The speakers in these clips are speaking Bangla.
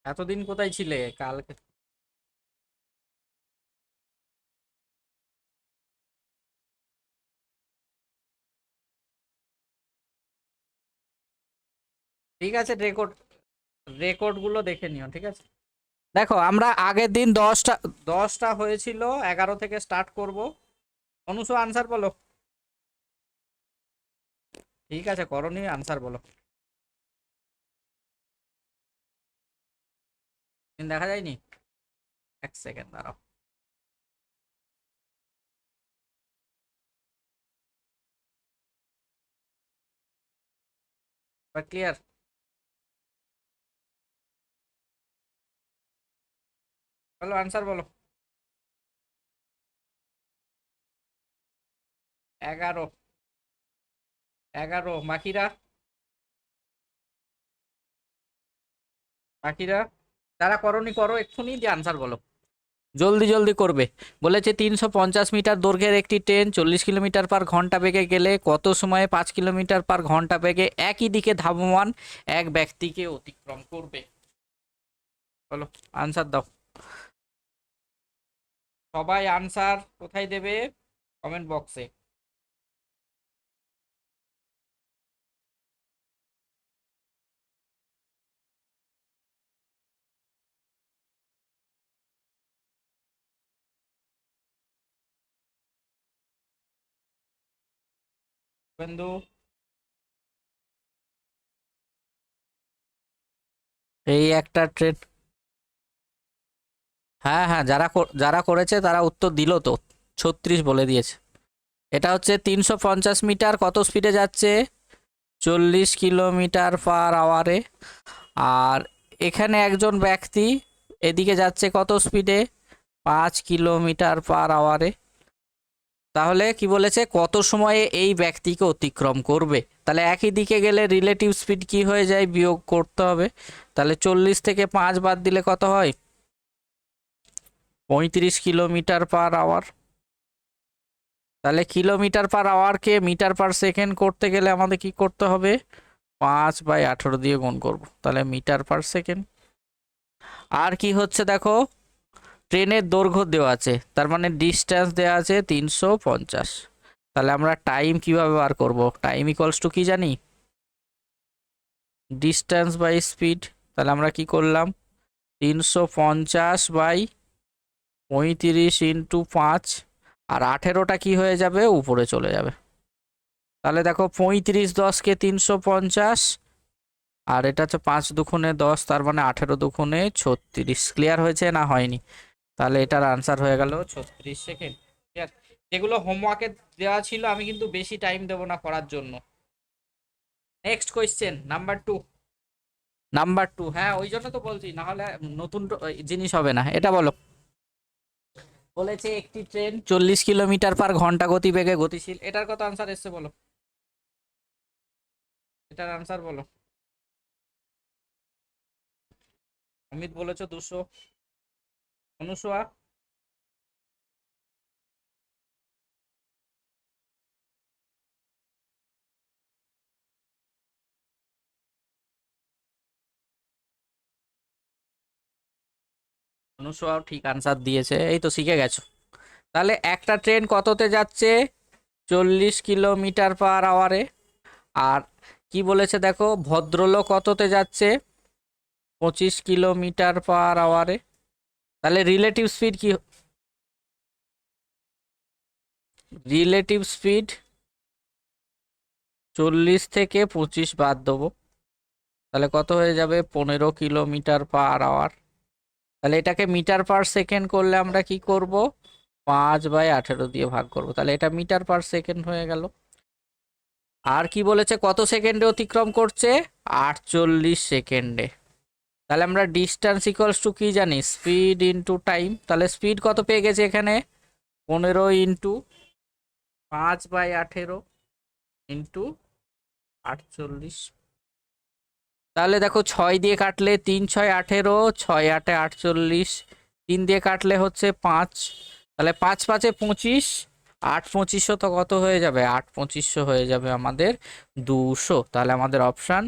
এতদিন কোথায় ছিলে কালকে? ঠিক আছে, রেকর্ড গুলো দেখে নিও, ঠিক আছে। দেখো, আমরা আগের দিন 10টা হয়েছিল, 11 থেকে স্টার্ট করব। অনুসু আনসার বলো। ঠিক আছে, করনি, আনসার বলো। দিন দেখা যায়নি? এক সেকেন্ড দাঁড়াও। ক্লিয়ার? বলো, আনসার বলো। 11। 11, বাকিরা? বাকিরা যারা করনি করো এক্ষুনি, যে আনসার বলো। জলদি জলদি করবে। বলেছে 350 মিটার দৈর্ঘ্যের একটি ট্রেন 40 কিলোমিটার/ঘন্টা বেগে গেলে কত সময়ে 5 কিলোমিটার/ঘন্টা বেগে একই দিকে ধাবমান এক ব্যক্তিকে অতিক্রম করবে? বলো, আনসার দাও। সবাই আনসার কোথায় দেবে? কমেন্ট বক্সে। বন্ধু, এই একটা ট্রেন। হ্যাঁ হ্যাঁ, যারা করেছে তারা উত্তর দিল তো। 36 বলে দিয়েছে। এটা হচ্ছে 350 মিটার, কত স্পিডে যাচ্ছে? 40 কিলোমিটার/আওয়ারে। আর এখানে একজন ব্যক্তি এদিকে যাচ্ছে কত স্পিডে? 5 কিলোমিটার/আওয়ারে। তাহলে কি বলেছে, কত সময়ে এই ব্যক্তিকে অতিক্রম করবে? তাহলে একই দিকে গেলে রিলেটিভ স্পিড কি হয়ে যায়, বিয়োগ করতে হবে। তাহলে 40 থেকে 5 বাদ দিলে কত হয়? 35 কিলোমিটার/আওয়ার। তাহলে কিলোমিটার/আওয়ারকে মিটার/সেকেন্ড করতে গেলে আমাদের কি করতে হবে? 5/18 দিয়ে গুণ করব, তাহলে মিটার/সেকেন্ড। আর কি হচ্ছে দেখো, ট্রেনের দৈর্ঘ্য দেওয়া আছে, তার মানে ডিস্টেন্স দেওয়া আছে 350। তাহলে আমরা টাইম কিভাবে বার করব? টাইম ইকুয়ালস টু কি জানি? Distance by speed. তাহলে আমরা কি করলাম? 350/35 আর 18টা কি হয়ে যাবে, উপরে চলে যাবে। তাহলে দেখো, 35×10 = 350, আর এটা হচ্ছে 5×2 = 10, তার মানে 18×2 = 36। ক্লিয়ার হয়েছে না হয়নি? তাহলে এটার আনসার হয়ে গেল 36 সেকেন্ড। ক্লিয়ার? যেগুলো হোমওয়ার্কে দেওয়া ছিল, আমি কিন্তু বেশি টাইম দেবো না করার জন্য। Next question, number 2। নাম্বার 2, হ্যাঁ ওই জন্য তো বলছি, না হলে নতুন জিনিস হবে না। এটা বলো। বলেছে একটি ট্রেন 40 কিলোমিটার/ঘন্টা গতিবেগে গতিশীল। এটার কত আনসার এসছে বলো? এটার আনসার বলো। অমিত বলেছো 200। অনুসুয়া? অনুসুয়াও ঠিক আনসার দিয়েছে, এই তো শিখে গেছো। তাহলে একটা ট্রেন কততে যাচ্ছে? 40 কিলোমিটার/আওয়ারে। আর কি বলেছে দেখো, ভদ্রলোক কততে যাচ্ছে? 25 কিলোমিটার/আওয়ারে। তাহলে রিলেটিভ স্পিড কি? রিলেটিভ স্পিড 40 থেকে 25 বাদ দেবো, তাহলে কত হয়ে যাবে? 15 কিলোমিটার/আওয়ার। তাহলে এটাকে মিটার/সেকেন্ড করলে আমরা কি করব? 5/18 দিয়ে ভাগ করব, তাহলে এটা মিটার/সেকেন্ড হয়ে গেল। আর কি বলেছে, কত সেকেন্ডে অতিক্রম করছে? 48 সেকেন্ডে। তাহলে আমরা ডিস্টেন্স ইকুয়ালস টু কি জানি? Speed into time. তাহলে স্পিড কত পেয়ে গেছে এখানে? 15 ইন্টু 5/18 ইন্টু 48। তাহলে দেখো, 6 দিয়ে কাটলে 3×6 = 18, 6×8 = 48, 3 দিয়ে কাটলে হচ্ছে 5। তাহলে 5×5 = 25, 8×25 তো কত হয়ে যাবে? 8×25 হয়ে যাবে আমাদের 200। তাহলে আমাদের option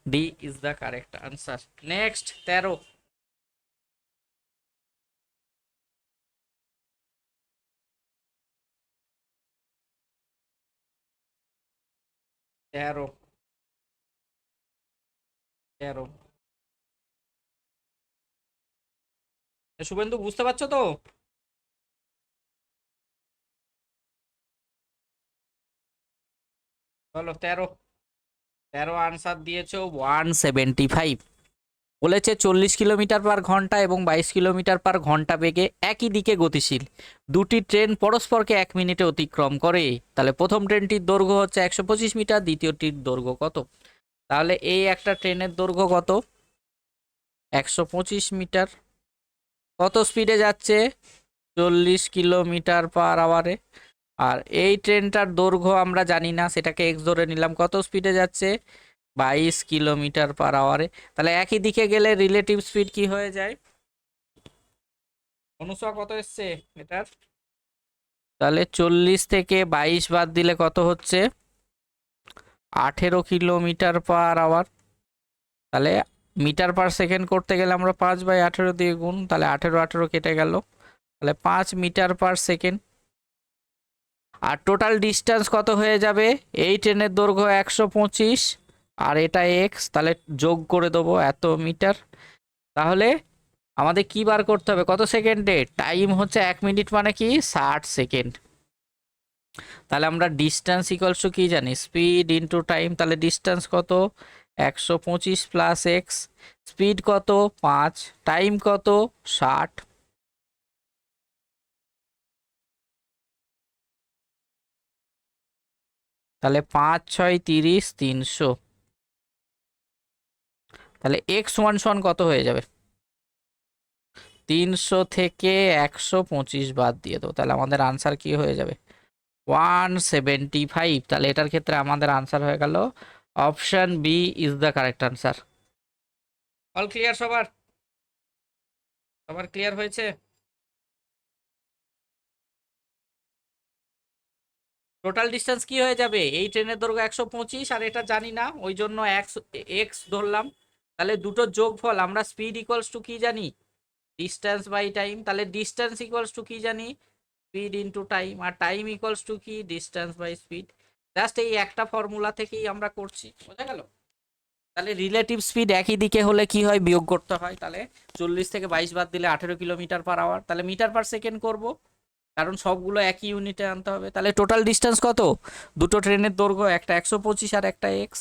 D is the correct answer. Next 13। 13 13। Suvendu বুঝতে পারছো তো? বলো 13। 13 আনসার দিয়েছো 175। বলেছে 40 কিলোমিটার/ঘন্টা এবং 22 কিলোমিটার/ঘন্টা বেগে একই দিকে গতিশীল দুটি ট্রেন পরস্পরকে 1 মিনিটে অতিক্রম করে। তাহলে প্রথম ট্রেনটির দৈর্ঘ্য হচ্ছে 125 মিটার, দ্বিতীয়টির দৈর্ঘ্য কত? তাহলে এই একটা ট্রেনের দৈর্ঘ্য কত? 125 মিটার। কত স্পিডে যাচ্ছে? 40 কিলোমিটার/আওয়ারে। আর এই ট্রেনটার দৈর্ঘ্য আমরা জানি না, সেটাকে এক্স ধরে নিলাম। কত স্পিডে যাচ্ছে? 22 কিলোমিটার/আওয়ারে। তাহলে একই দিকে গেলে রিলেটিভ স্পিড কি হয়ে যায়? অনুসা কত এসছে এটার? তাহলে 40 থেকে 22 বাদ দিলে কত হচ্ছে? 18 কিলোমিটার/আওয়ার। তাহলে মিটার/সেকেন্ড করতে গেলে আমরা 5/18 দিয়ে গুণ, তাহলে 18 18 কেটে গেল, তাহলে 5 মিটার/সেকেন্ড। আর টোটাল ডিস্টেন্স কত হয়ে যাবে? এই ট্রেনের দৈর্ঘ্য 125 আর এটা এক্স, তাহলে যোগ করে দেবো এত মিটার। তাহলে আমাদের কি বার করতে হবে? কত সেকেন্ডে? টাইম হচ্ছে 1 মিনিট, মানে কি 60 সেকেন্ড। তাহলে আমরা ডিস্টেন্স ইকুয়ালস টু কি জানি? Speed into time. তাহলে ডিস্টেন্স কত? 125 প্লাস এক্স। স্পিড কত? 5। টাইম কত? 60। তাহলে 5 6 30, 300। তাহলে এক্স ওয়ান সমান কত হয়ে যাবে? 300 থেকে 125 বাদ দিয়ে দেবো, তাহলে আমাদের আনসার কি হয়ে যাবে? 175। তাহলে এটার ক্ষেত্রে আমাদের আনসার হয়ে গেল option B is the correct answer. All clear সবার? সবার ক্লিয়ার হয়েছে? টোটাল ডিস্টেন্স কি হয়ে যাবে? এই ট্রেনের দৈর্ঘ্য 125 আর এটা জানি না, ওই জন্য এক্স এক্স ধরলাম। তাহলে দুটো যোগফল, আমরা স্পিড ইকুয়ালস টু কি জানি? Distance by time. তাহলে ডিস্টেন্স ইকুয়ালস টু কি জানি? Speed into time. আর টাইম ইকুয়ালস টু কি? Distance by speed. জাস্ট এই একটা ফর্মুলা থেকেই আমরা করছি, বোঝা গেল? তাহলে রিলেটিভ স্পিড একই দিকে হলে কি হয়? বিয়োগ করতে হয়। তাহলে 40 থেকে 22 বাদ দিলে 18 কিলোমিটার/আওয়ার। তাহলে মিটার/সেকেন্ড করব, কারণ সবগুলো একই ইউনিটে আনতে হবে। তাহলে টোটাল ডিস্টেন্স কত? দুটো ট্রেনের দৈর্ঘ্য, একটা 125 আর একটা এক্স,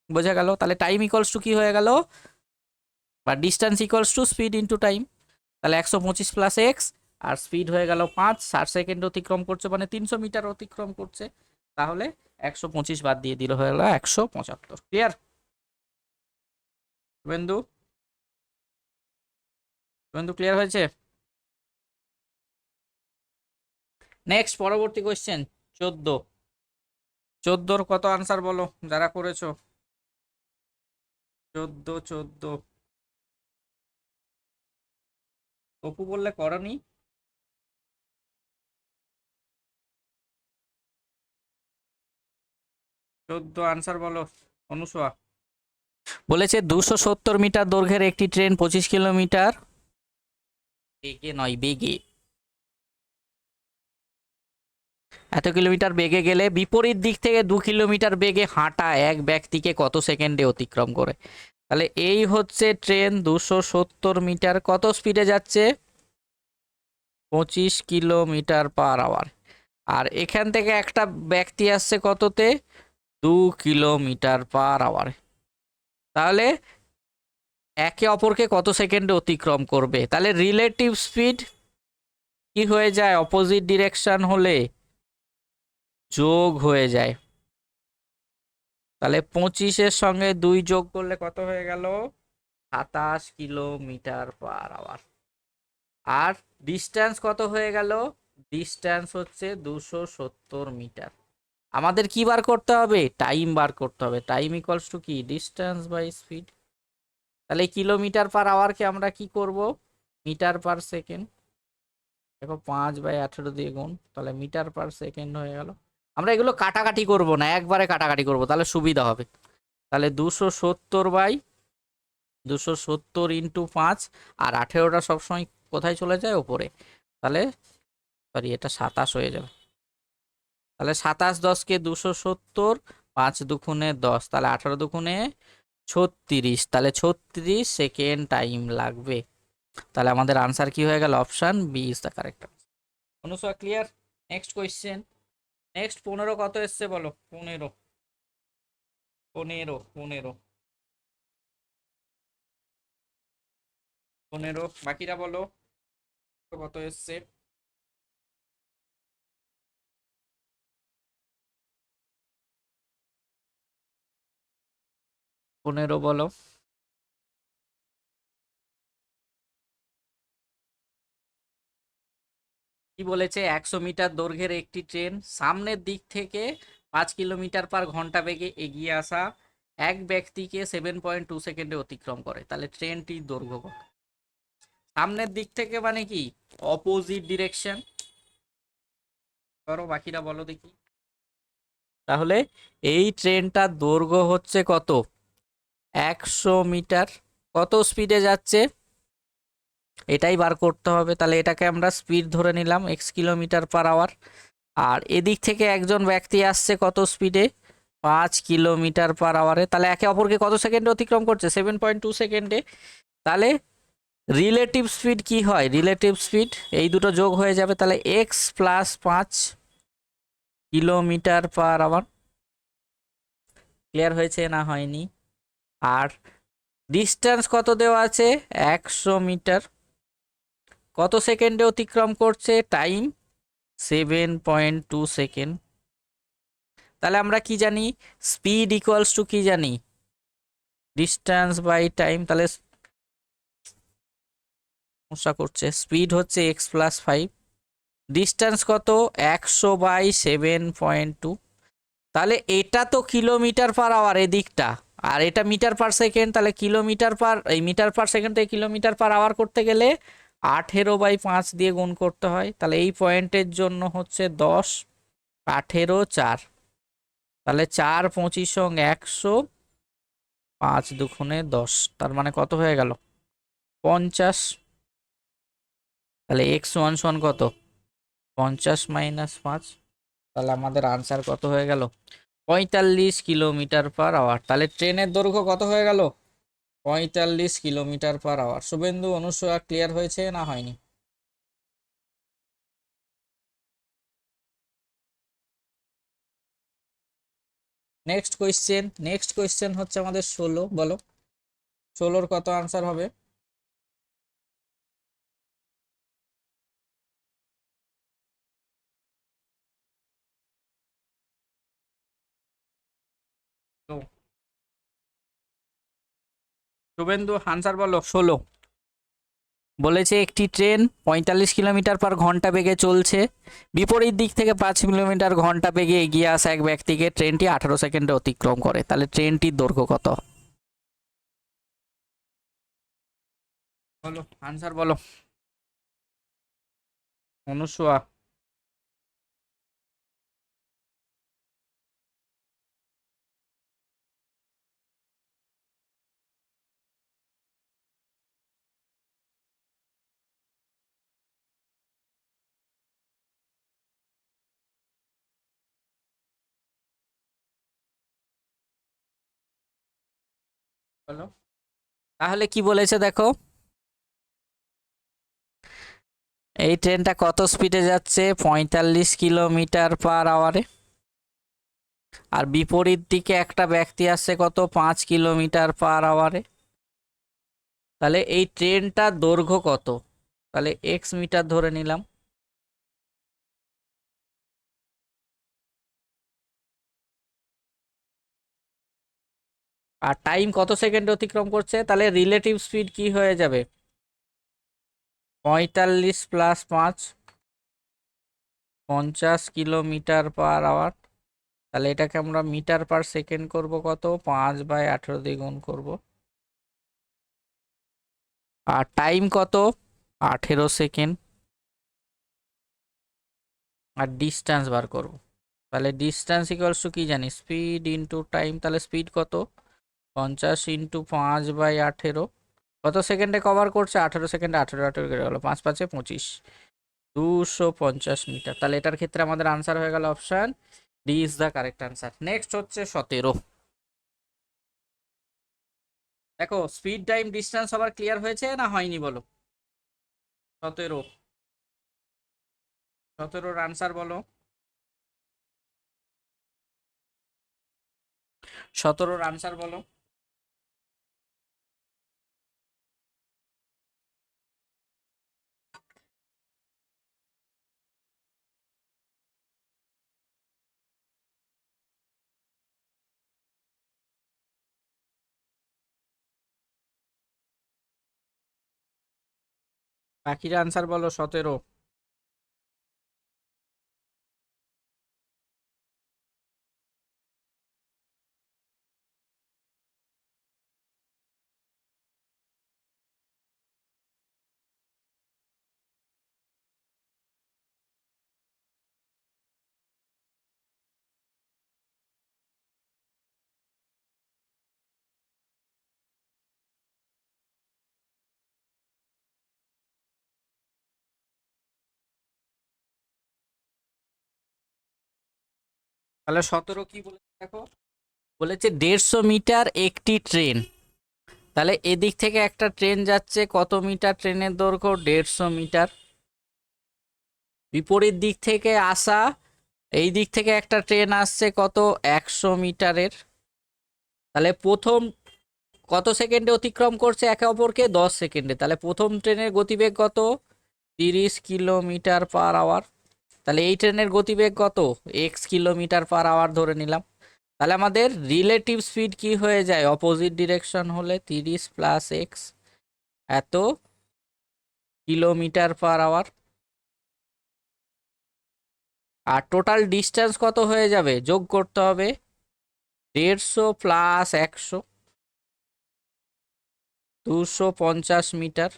বোঝা গেল? তাহলে টাইম ইকুয়ালস টু কি হয়ে গেল? বা distance equals to speed into time. তাহলে 125 প্লাস এক্স, আর স্পিড হয়ে গেল 5। 60 সেকেন্ড অতিক্রম করছে, মানে 300 মিটার অতিক্রম করছে। তাহলে 125 বাদ দিয়ে দিল, হয়ে গেল 175। ক্লিয়ার বন্ধু? বন্ধু ক্লিয়ার হয়েছে? নেক্সট পরবর্তী কোয়েশ্চেন 14। 14-র কত আনসার বলো যারা করেছো? 14 14। অপু বললে করনি? 14 আনসার বলো অনুসোয়া। বলেছে 270 মিটার দৈর্ঘ্যের একটি ট্রেন 25 কিলোমিটার বেগে, নয় বেগে, এত কিলোমিটার বেগে গেলে বিপরীত দিক থেকে 2 কিলোমিটার বেগে হাঁটা এক ব্যক্তিকে কত সেকেন্ডে অতিক্রম করে? তাহলে এই হচ্ছে ট্রেন, 270 মিটার, কত স্পিডে যাচ্ছে? 25 কিলোমিটার/আওয়ার। আর এখান থেকে একটা ব্যক্তি আসছে কততে? 2 কিলোমিটার/আওয়ার। তাহলে একে অপরকে কত সেকেন্ডে অতিক্রম করবে? তাহলে রিলেটিভ স্পিড কি হয়ে যায়? অপোজিট ডিরেকশন হলে যোগ হয়ে যায়। তাহলে 25-এর সঙ্গে 2 যোগ করলে কত হয়ে গেল? 27 কিলোমিটার/আওয়ার। আর ডিস্টেন্স কত হয়ে গেল? ডিস্টেন্স হচ্ছে 270 মিটার। আমাদের কি বার করতে হবে? টাইম বার করতে হবে। টাইম ইকুয়ালস টু কি? Distance by speed. তাহলে কিলোমিটার/আওয়ারকে আমরা কি করব? মিটার/সেকেন্ড। দেখো 5/18 দিয়ে গুণ, তাহলে মিটার/সেকেন্ড হয়ে গেল। আমরা এগুলো কাটাকাটি করব না, একবারে কাটাকাটি করব, তাহলে সুবিধা হবে। তাহলে 270 ইন্টু 5, আর 18টা সবসময় কোথায় চলে যায়? ওপরে। তাহলে সরি, এটা 27 হয়ে যাবে। তাহলে 27 10-কে 270, 5 দুগুণে 10, তাহলে 18 দুগুণে 36, তাহলে 36 সেকেন্ড টাইম লাগবে। তাহলে আমাদের আনসার কি হয়ে গেল? Option B is the correct. Anusuya clear? Next question. Next 15 কত এসছে বলো? 15 15 15 15, বাকিরা বলো কত এসছে? 15 বলো। কি বলেছে? 100 মিটার দৈর্ঘ্যের একটি ট্রেন সামনের দিক থেকে 5 কিলোমিটার পার ঘন্টা বেগে এগিয়ে আসা এক ব্যক্তিকে 7.2 সেকেন্ডে অতিক্রম করে। তাহলে ট্রেনটির দৈর্ঘ্য কত? সামনের দিক থেকে মানে কি? Opposite direction. করো, বাকিরা বলো দেখি। তাহলে এই ট্রেনটার দৈর্ঘ্য হচ্ছে কত? 100 মিটার। কত স্পিডে যাচ্ছে এটাই বার করতে হবে। তাহলে এটাকে আমরা স্পিড ধরে নিলাম, এক্স কিলোমিটার পার আওয়ার। আর এদিক থেকে একজন ব্যক্তি আসছে কত স্পিডে? 5 কিলোমিটার পার আওয়ারে। তাহলে একে অপরকে কত সেকেন্ডে অতিক্রম করছে? 7.2 সেকেন্ডে। তাহলে রিলেটিভ স্পিড কি হয়? রিলেটিভ স্পিড এই দুটো যোগ হয়ে যাবে, তাহলে x plus 5 kilometre per hour. Clear হয়েছে না হয়নি? আর ডিস্টেন্স কত দেওয়া আছে? 100 মিটার। কত সেকেন্ডে অতিক্রম করছে? Time 7.2 second. তাহলে আমরা কি জানি? স্পিড ইকুয়ালস টু কি জানি? Distance by time. তাহলে সমস্যা করছে, স্পিড হচ্ছে এক্স প্লাস 5, ডিস্টেন্স কত? 100 বাই 7.2। তাহলে এটা তো কিলোমিটার পার আওয়ার এদিকটা, আর এটা মিটার পার সেকেন্ড। তাহলে কিলোমিটার পার, এই মিটার পার সেকেন্ড থেকে কিলোমিটার পার আওয়ার করতে গেলে 18/5 দিয়ে গুণ করতে হয়। তাহলে এই পয়েন্টের জন্য হচ্ছে 10, 18, 4। তাহলে 4, 25 সঙ্গে 100, 5 দুগুণে 10, তার মানে কত হয়ে গেল? 50। তাহলে এক্স ওয়ান সমান কত? 50 মাইনাস 5। তাহলে আমাদের আনসার কত হয়ে গেল? 45 কিলোমিটার পার আওয়ার। তাহলে ট্রেনের দৈর্ঘ্য কত হয়ে গেল? 45 kilometre per hour. Suvendu, Anusuya clear হয়েছে না হয়নি? নেক্সট কোয়েশ্চেন হচ্ছে আমাদের 16, বলো 16-র কত আনসার হবে? তো শুভেন্দু আনসার বলো। 16 বলেছে একটি ট্রেন 45 কিলোমিটার পার ঘন্টা বেগে চলছে, বিপরীত দিক থেকে 5 কিলোমিটার ঘন্টা বেগে এগিয়ে আসা এক ব্যক্তিকে ট্রেনটি 18 সেকেন্ডে অতিক্রম করে। তাহলে ট্রেনটির দৈর্ঘ্য কত? বলো আনসার বলো। অনুসয়া, বলো। তাহলে কি বলেছে দেখো, এই ট্রেনটা কত স্পিডে যাচ্ছে? 45 কিলোমিটার পার আওয়ারে। আর বিপরীত দিকে একটা ব্যক্তি আসছে কত? 5 কিলোমিটার পার আওয়ারে। তাহলে এই ট্রেনটার দৈর্ঘ্য কত? তাহলে এক্স মিটার ধরে নিলাম। আর টাইম কত সেকেন্ডে অতিক্রম করছে? তাহলে রিলেটিভ স্পিড কি হয়ে যাবে? 45 প্লাস 5, 50 কিলোমিটার পার আওয়ার। তাহলে এটাকে আমরা মিটার পার সেকেন্ড করব কত? 5/18 দিয়ে গুণ করব। আর টাইম কত? 18 সেকেন্ড। আর ডিস্টেন্স বার করব। তাহলে ডিস্টেন্স ইকুয়ালস টু কি জানি? Speed into time. তাহলে স্পিড কত? 50 ইন্টু 5/18। কত সেকেন্ডে কভার করছে? 18 সেকেন্ডে। 18 কেটে গেল, 5 5 25, 250 মিটার। তাহলে এটার ক্ষেত্রে আমাদের আনসার হয়ে গেল option D is the correct answer. Next হচ্ছে 17। দেখো স্পিড টাইম ডিস্টেন্স আবার ক্লিয়ার হয়েছে না হয়নি বলো? 17, 17-র আনসার বলো। 17-র আনসার বলো। বাকিরা আনসার বলো 17। তাহলে 17 কি বলেছে দেখো, বলেছে 150 মিটার একটি ট্রেন। তাহলে এদিক থেকে একটা ট্রেন যাচ্ছে, কত মিটার ট্রেনের দৈর্ঘ্য? 150 মিটার। বিপরীত দিক থেকে আসা, এই দিক থেকে একটা ট্রেন আসছে কত? 100 মিটারের। তাহলে প্রথম কত সেকেন্ডে অতিক্রম করছে একে অপরকে? 10 সেকেন্ডে। তাহলে প্রথম ট্রেনের গতিবেগ কত? 30 কিলোমিটার পার আওয়ার। তাহলে এই ট্রেনের গতিবেগ কত? এক্স কিলোমিটার পার আওয়ার ধরে নিলাম। তাহলে আমাদের রিলেটিভ স্পিড কি হয়ে যায়? অপোজিট ডিরেকশন হলে 30 প্লাস এক্স এত কিলোমিটার পার আওয়ার। আর টোটাল ডিস্টেন্স কত হয়ে যাবে? যোগ করতে হবে 150 প্লাস 100, 250 মিটার।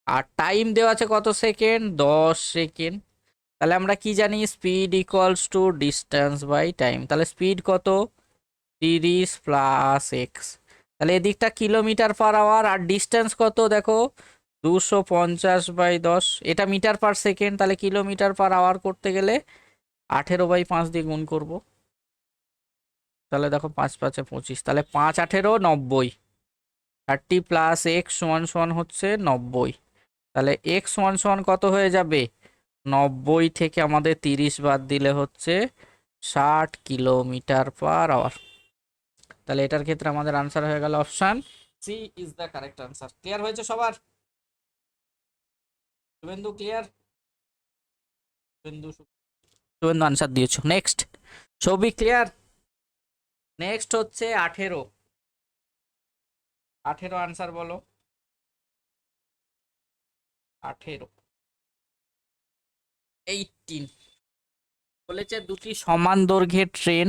আর টাইম দেওয়া আছে কত সেকেন্ড? 10 সেকেন্ড। তাহলে আমরা কি জানি? Speed equals to distance by time. তাহলে স্পিড কত? 30 প্লাস এক্স। তাহলে এদিকটা কিলোমিটার পার আওয়ার, আর ডিস্টেন্স কত দেখো? 250/10। এটা মিটার পার সেকেন্ড। তাহলে কিলোমিটার পার আওয়ার করতে গেলে 18/5 দিয়ে গুণ করব। তাহলে দেখো 5 5 25। তাহলে 5 18 90। 30 প্লাস এক্স সমান সমান হচ্ছে 90। তাহলে এক্স সমান সমান কত হয়ে যাবে? 90 থেকে আমাদের 30 বাদ দিলে হচ্ছে 60 কিলোমিটার পার আওয়ার। তাহলে এটার ক্ষেত্রে আমাদের আনসার হয়ে গেল option C is the correct answer. Clear হয়েছে সবার? শুভেন্দু ক্লিয়ার? শুভেন্দু শুভেন্দু আনসার দিয়েছো। নেক্সট ছবি ক্লিয়ার? নেক্সট হচ্ছে 18। 18 আনসার বলো। 18, 18 বলেছে দুটি সমান দৈর্ঘ্যের ট্রেন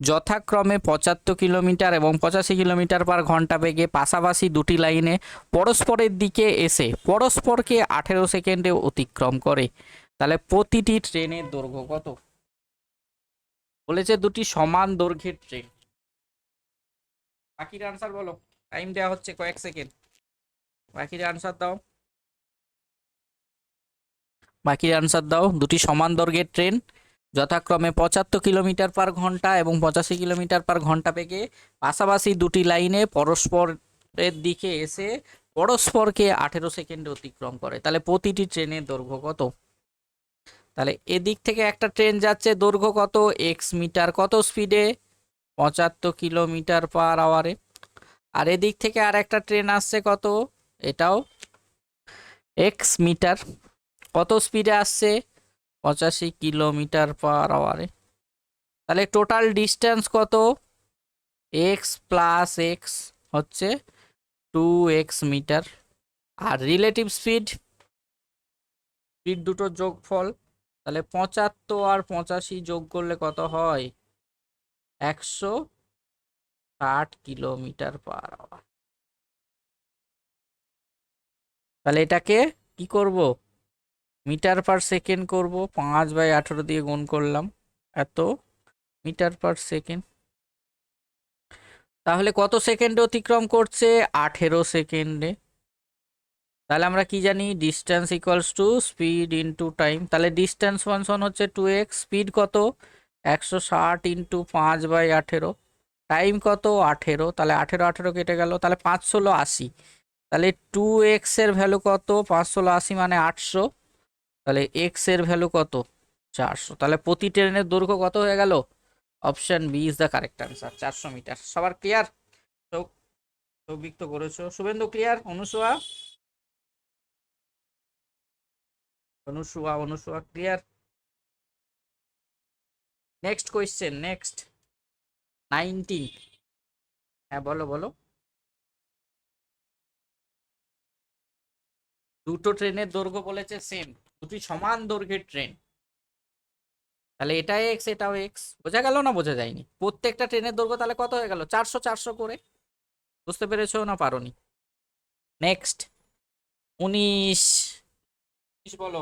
যথাক্রমে 75 কিলোমিটার এবং 85 কিলোমিটার পার ঘন্টা বেগে পাশাপাশি দুটি লাইনে পরস্পরের দিকে এসে পরস্পরকে 18 সেকেন্ডে অতিক্রম করে। তাহলে প্রতিটি ট্রেনের দৈর্ঘ্য কত? বলেছে দুটি সমান দৈর্ঘ্যের ট্রেন। বাকির আনসার বলো। টাইম দেওয়া হচ্ছে কয়েক সেকেন্ড। বাকির আনসার দাও। বাকির আনসার দাও। দুটি সমান দৈর্ঘ্যের ট্রেন যথাক্রমে 75 কিলোমিটার পার ঘন্টা এবং 85 কিলোমিটার পার ঘন্টা বেগে পাশাপাশি দুটি লাইনে পরস্পরের দিকে এসে পরস্পরকে 18 সেকেন্ডে অতিক্রম করে। তাহলে প্রতিটি ট্রেনের দৈর্ঘ্য কত? তাহলে এদিক থেকে একটা ট্রেন যাচ্ছে, দৈর্ঘ্য কত? X metre. কত স্পিডে? 75 কিলোমিটার পার আওয়ারে। আর এদিক থেকে আর একটা ট্রেন আসছে কত? এটাও এক্স মিটার। কত স্পিডে আসছে? 85 কিলোমিটার পার আওয়ারে। তাহলে টোটাল ডিস্টেন্স কত? এক্স প্লাস এক্স হচ্ছে 2x মিটার। আর রিলেটিভ স্পিড, স্পিড দুটোর যোগফল। তাহলে 75 আর 85 যোগ করলে কত হয়? 160 কিলোমিটার পার আওয়ার। তাহলে এটাকে কি করব? মিটার পার সেকেন্ড করব। 5/18 দিয়ে গুণ করলাম, এত মিটার পার সেকেন্ড। তাহলে কত সেকেন্ডে অতিক্রম করছে? 18 সেকেন্ডে। তাহলে আমরা কি জানি? Distance equals to speed into time. তাহলে ডিস্টেন্স ফাংশন হচ্ছে 2x, স্পিড কত? 160 × 5/18, টাইম কত 18, তাহলে 18 কেটে গেল, তাহলে 5 × 16 = 80। তাহলে 2x এর ভ্যালু কত, 5 × 16 = 80 মানে 800। তাহলে x এর ভ্যালু কত, 400। তাহলে প্রতি ট্রেনের দৈর্ঘ্য কত হয়ে গেল, option B is the correct answer, 400 metre. সবার ক্লিয়ার? সৌভিক তো করেছো, Subhendu clear? Anusuya clear? Next question, next 19। হ্যাঁ বলো বলো। দুটো ট্রেনের দৈর্ঘ্য বলেছে সেম, দুটি সমান দৈর্ঘ্যের ট্রেন, তাহলে এটা এক্স এটাও এক্স, বোঝা গেল না বোঝা যায়নি? প্রত্যেকটা ট্রেনের দৈর্ঘ্য তাহলে কত হয়ে গেল, 400 400 করে। বুঝতে পেরেছো না পারোনি? নেক্সট 19, বলো।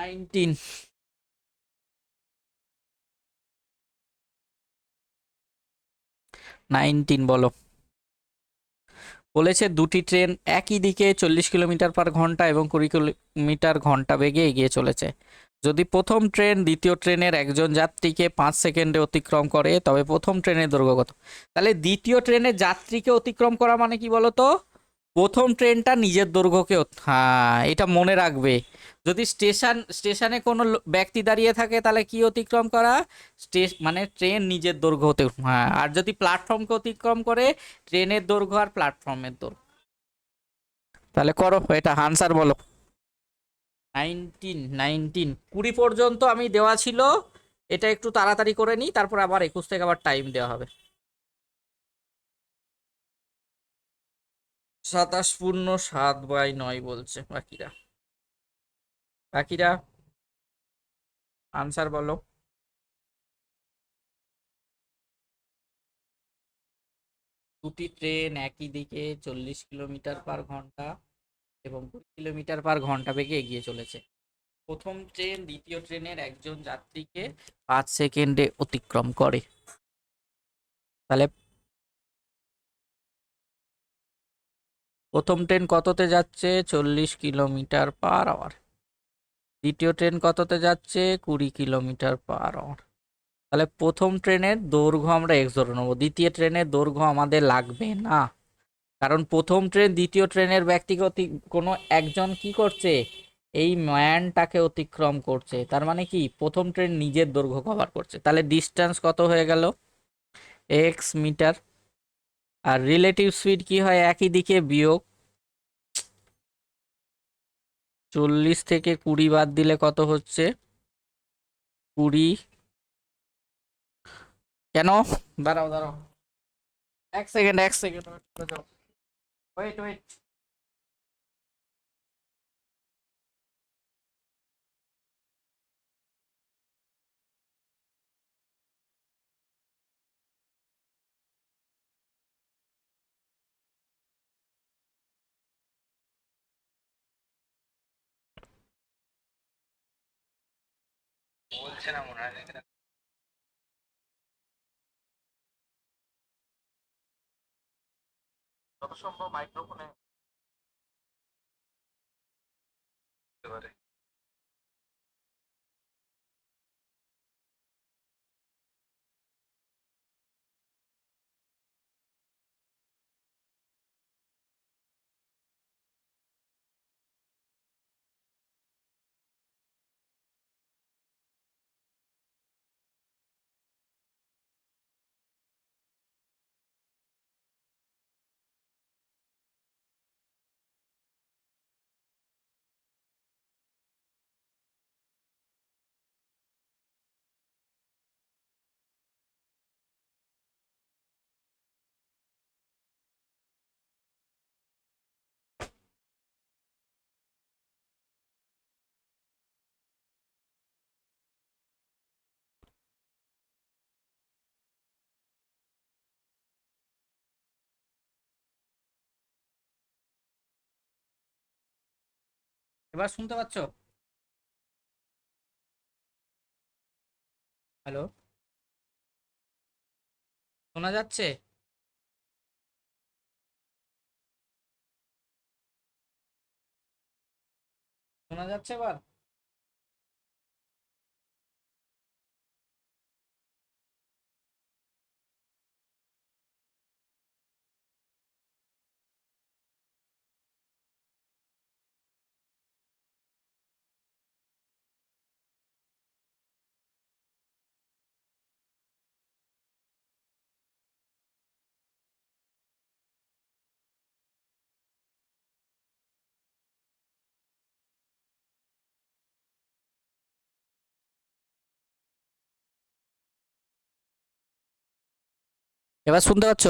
19, 19 বলো। বলেছে দুটি ট্রেন একই দিকে 40 কিলোমিটার/ঘন্টা এবং 20 কিলোমিটার/ঘন্টা বেগে এগিয়ে চলেছে। যদি প্রথম ট্রেন দ্বিতীয় ট্রেনের একজন যাত্রীকে 5 সেকেন্ডে অতিক্রম করে তবে প্রথম ট্রেনের দৈর্ঘ্য কত? তাহলে দ্বিতীয় ট্রেনের যাত্রীকে অতিক্রম করা মানে কি বলতো, প্রথম ট্রেনটা নিজের দৈর্ঘ্যকে হ্যাঁ এটা মনে রাখবে। যদি স্টেশনে কোনো ব্যক্তি দাঁড়িয়ে থাকে তাহলে কি অতিক্রম করা, মানে ট্রেন নিজের দৈর্ঘ্য হতে, হ্যাঁ। আর যদি প্ল্যাটফর্মকে অতিক্রম করে, ট্রেনের দৈর্ঘ্য আর প্ল্যাটফর্মের দৈর্ঘ্য। তাহলে করো এটা আনসার বলো। 19, 19, 20 পর্যন্ত আমি দেওয়া ছিল। এটা একটু তাড়াতাড়ি করে নিই, তারপর আবার 21 থেকে আবার টাইম দেওয়া হবে। 27 × 7/9 বলছে বাকিরা আনসার বলো। দুটি ট্রেন একই দিকে 40 কিলোমিটার/ঘন্টা এবং 20 কিলোমিটার/ঘন্টা বেগে এগিয়ে চলেছে। প্রথম ট্রেন দ্বিতীয় ট্রেনের একজন যাত্রীকে 5 সেকেন্ডে অতিক্রম করে। তাহলে প্রথম ট্রেন কততে যাচ্ছে, 40 কিলোমিটার/আওয়ার। দ্বিতীয় ট্রেন কততে যাচ্ছে, 20 কিলোমিটার/আওয়ার। তাহলে প্রথম ট্রেনের দৈর্ঘ্য আমরা এক্স ধরে নেবো, দ্বিতীয় ট্রেনের দৈর্ঘ্য আমাদের লাগবে না, কারণ প্রথম ট্রেন দ্বিতীয় ট্রেনের ব্যক্তিগত কোনো একজন কি করছে, এই ম্যানটাকে অতিক্রম করছে, তার মানে কি প্রথম ট্রেন নিজের দৈর্ঘ্য কভার করছে। তাহলে ডিস্টেন্স কত হয়ে গেল, এক্স মিটার। আর রিলেটিভ স্পিড কি হয়, একই দিকে বিয়োগ 40 থেকে 20 বাদ দিলে কত হচ্ছে, 20। কেন, দাঁড়াও দাঁড়াও, এক সেকেন্ড ওয়েট ওয়েট। বলছে না মনে হয়, যত সম্ভব মাইক্রোফোনে হতে পারে। এবার শুনতে পাচ্ছ? হ্যালো, শোনা যাচ্ছে? শোনা যাচ্ছে এবার? এবার শুনতে পাচ্ছ?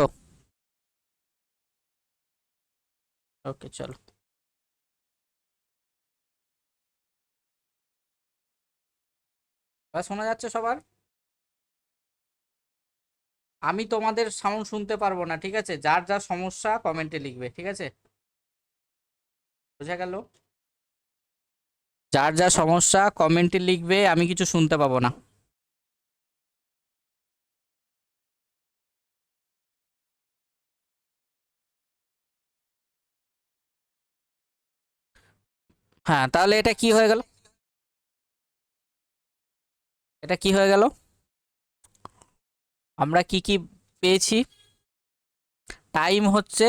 ওকে চলো। এবার শোনা যাচ্ছে সবার? আমি তোমাদের সাউন্ড শুনতে পারবো না, ঠিক আছে? যার যার সমস্যা কমেন্টে লিখবে, ঠিক আছে? বোঝা গেল? যার যার সমস্যা কমেন্টে লিখবে, আমি কিছু শুনতে পাবো না। হ্যাঁ, তাহলে এটা কি হয়ে গেল? এটা কি হয়ে গেল? আমরা কি কি পেয়েছি? টাইম হচ্ছে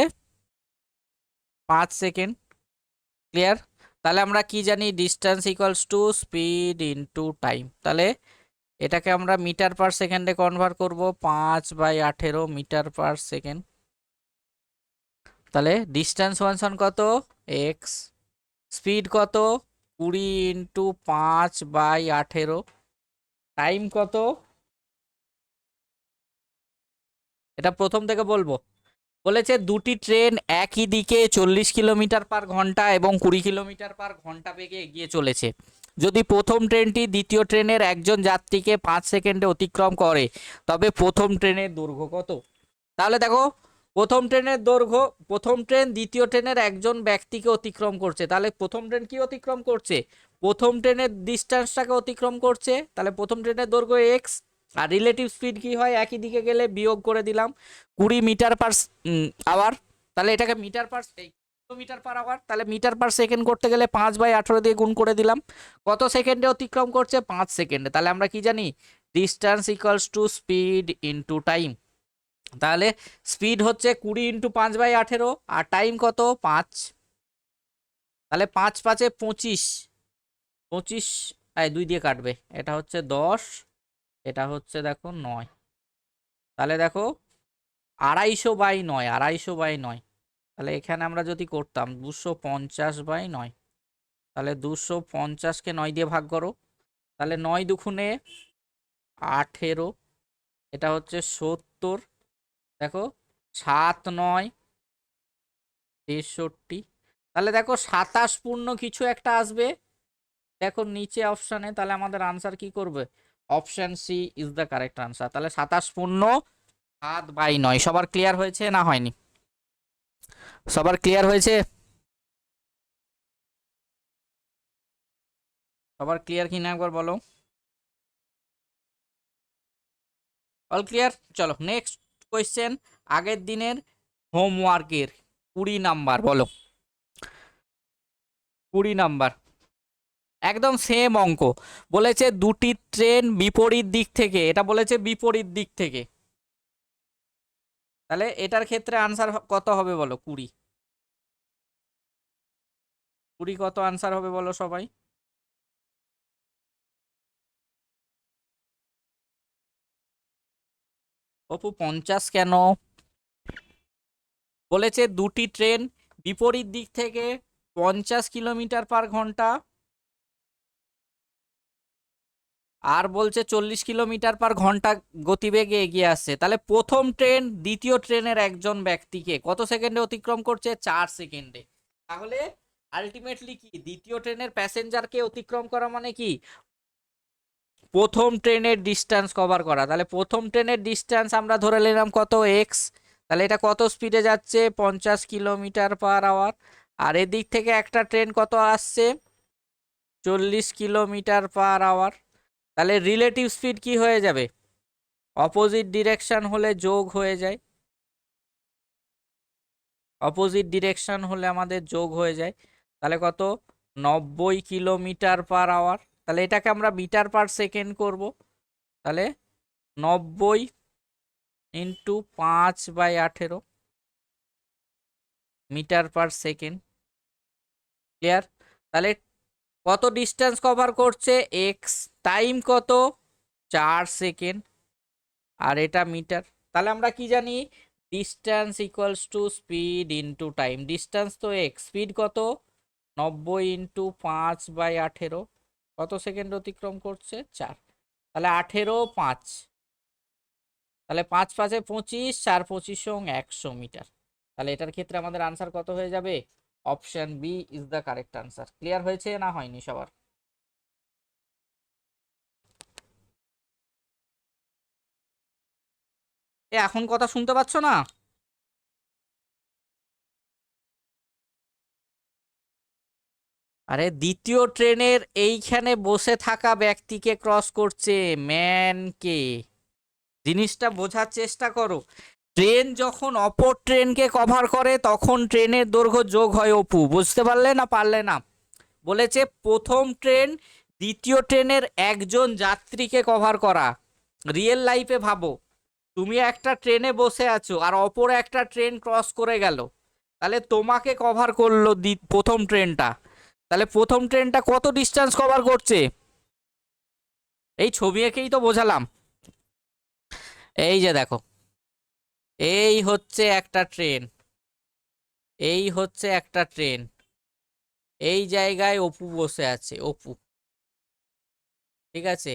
5 সেকেন্ড। ক্লিয়ার? তাহলে আমরা কি জানি? Distance equals to speed into time. তাহলে এটাকে আমরা মিটার পার সেকেন্ডে কনভার্ট করব, 5/18 মিটার পার সেকেন্ড। তাহলে ডিস্টেন্স ফাংশন কত? এক্স। স্পিড কত? 20 × 5/18। টাইম কত? এটা প্রথম থেকে বলবো। বলেছে দুটি ট্রেন একই দিকে 40 কিলোমিটার/ঘন্টা এবং 20 কিলোমিটার/ঘন্টা বেগে এগিয়ে চলেছে। যদি প্রথম ট্রেনটি দ্বিতীয় ট্রেনের একজন যাত্রীকে 5 সেকেন্ডে অতিক্রম করে, তবে প্রথম ট্রেনের দৈর্ঘ্য কত? তাহলে দেখো, প্রথম ট্রেন দ্বিতীয় ট্রেনের একজন ব্যক্তিকে অতিক্রম করছে, তাহলে প্রথম ট্রেন কি অতিক্রম করছে? প্রথম ট্রেনের ডিস্টেন্সটাকে অতিক্রম করছে, তাহলে প্রথম ট্রেনের দৈর্ঘ্য এক্স। আর রিলেটিভ স্পিড কি হয়? একই দিকে গেলে বিয়োগ করে দিলাম, 20 মিটার পার আওয়ার। তাহলে এটাকে metre per kilometre per hour, তাহলে মিটার পার সেকেন্ড করতে গেলে 5/18 দিয়ে গুণ করে দিলাম। কত সেকেন্ডে অতিক্রম করছে? 5 সেকেন্ডে। তাহলে আমরা কি জানি? Distance equals to speed into time. তাহলে স্পিড হচ্ছে 20 × 5/18, আর টাইম কত? 5। তাহলে 5×5 = 25। 25 2 দিয়ে কাটবে, এটা হচ্ছে 10, এটা হচ্ছে দেখো 9। তাহলে দেখো 250/9, 250/9। তাহলে এখানে আমরা যদি করতাম 250/9, তাহলে 250কে 9 দিয়ে ভাগ করো, তাহলে 9 দুগুণে 18, এটা হচ্ছে 70। দেখো 7 × 9 = 63। তাহলে দেখো 27 পূর্ণ কিছু একটা আসবে, দেখো নিচে অপশানে। তাহলে আমাদের আনসার কি করবে? Option C is the correct answer. তাহলে 27 × 7/9। সবার ক্লিয়ার হয়েছে না হয়নি? সবার ক্লিয়ার হয়েছে? সবার ক্লিয়ার কি না একবার বলো? All clear? চলো নেক্সট কোয়েশ্চেন। আগের দিনের হোমওয়ার্কের 20 নাম্বার, বলো। 20 নাম্বার, একদম সেম অঙ্ক। বলেছে দুটি ট্রেন বিপরীত দিক থেকে, এটা বলেছে বিপরীত দিক থেকে। তাহলে এটার ক্ষেত্রে আনসার কত হবে বলো? 20। 20 কত আনসার হবে বলো সবাই? অপু 50 কেন? বলেছে দুটি ট্রেন বিপরীত দিক থেকে 50 কিলোমিটার/ঘন্টা, আর বলছে 40 কিলোমিটার/ঘন্টা গতিবেগে এগিয়ে আসছে। তাহলে প্রথম ট্রেন দ্বিতীয় ট্রেনের একজন ব্যক্তিকে কত সেকেন্ডে অতিক্রম করছে? 4 সেকেন্ডে। তাহলে আলটিমেটলি কি? দ্বিতীয় ট্রেনের প্যাসেঞ্জারকে অতিক্রম করা মানে কি? প্রথম ট্রেনের ডিস্টেন্স কভার করা। তাহলে প্রথম ট্রেনের ডিস্টেন্স আমরা ধরে নিলাম কত? এক্স। তাহলে এটা কত স্পিডে যাচ্ছে? 50 কিলোমিটার/আওয়ার। আর এদিক থেকে একটা ট্রেন কত আসছে? 40 কিলোমিটার/আওয়ার। তাহলে রিলেটিভ স্পিড কি হয়ে যাবে? অপোজিট ডিরেকশন হলে যোগ হয়ে যায়, অপোজিট ডিরেকশন হলে আমাদের যোগ হয়ে যায়। তাহলে কত? 90 কিলোমিটার/আওয়ার। তাহলে এটাকে আমরা মিটার পার সেকেন্ড করব। তাহলে 90 × 5/18 মিটার পার সেকেন্ড। ক্লিয়ার? তাহলে কত ডিস্টেন্স কভার করছে? এক্স। টাইম কত? 4 সেকেন্ড। আর এটা মিটার। তাহলে আমরা কি জানি? Distance equals to speed into time. Distance তো এক্স, স্পিড কত? 90 × 5/18, কত সেকেন্ড অতিক্রম করছে? 4। তাহলে 18 5, তাহলে 5 5 25, 4 25 100 মিটার। তাহলে এটার ক্ষেত্রে আমাদের আনসার কত হয়ে যাবে? Option B is the correct answer. Clear হয়েছে না হয়নি সবার? এখন কথা শুনতে পাচ্ছ না? আরে দ্বিতীয় ট্রেনের এইখানে বসে থাকা ব্যক্তিকে ক্রস করছে, ম্যানকে। জিনিসটা বোঝার চেষ্টা করো। ট্রেন যখন অপর ট্রেনকে কভার করে তখন ট্রেনের দৈর্ঘ্য যোগ হয় অপু। বুঝতে পারলে না পারলে না? বলেছে প্রথম ট্রেন দ্বিতীয় ট্রেনের একজন যাত্রীকে কভার করা। রিয়েল লাইফে ভাবো, তুমি একটা ট্রেনে বসে আছো আর অপর একটা ট্রেন ক্রস করে গেল, তাহলে তোমাকে কভার করলো প্রথম ট্রেনটা। তাহলে প্রথম ট্রেনটা কত ডিস্টেন্স কভার করছে? এই ছবি এঁকেই তো বোঝালাম। এই যে দেখো, এই হচ্ছে একটা ট্রেন, এই হচ্ছে একটা ট্রেন, এই জায়গায় অপু বসে আছে, অপু। ঠিক আছে,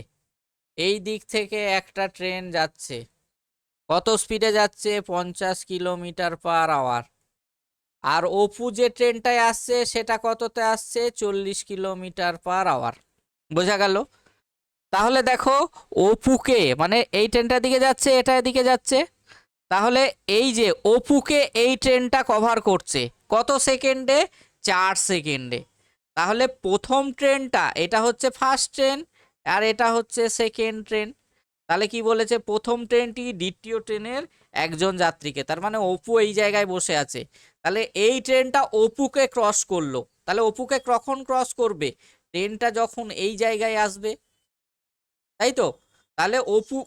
এই দিক থেকে একটা ট্রেন যাচ্ছে, কত স্পিডে যাচ্ছে? 50 কিলোমিটার/আওয়ার। আর অপু যে ট্রেনটায় আসছে সেটা কততে আসছে? 40 কিলোমিটার/আওয়ার। বোঝা গেল? তাহলে দেখো, অপুকে মানে এই ট্রেনটার দিকে যাচ্ছে, এটা এদিকে যাচ্ছে, তাহলে এই যে অপুকে এই ট্রেনটা কভার করছে কত সেকেন্ডে? 4 সেকেন্ডে। তাহলে প্রথম ট্রেনটা, এটা হচ্ছে ফার্স্ট ট্রেন আর এটা হচ্ছে সেকেন্ড ট্রেন। তাহলে কি বলেছে? প্রথম ট্রেনটি দ্বিতীয় ট্রেনের একজন যাত্রীকে, তার মানে অপু এই জায়গায় বসে আছে। তাহলে এই ট্রেনটা অপুকে ক্রস করলো। তাহলে অপুকে কখন ক্রস করবে? ট্রেনটা যখন এই জায়গায় আসবে, তাই তো? তাহলে অপু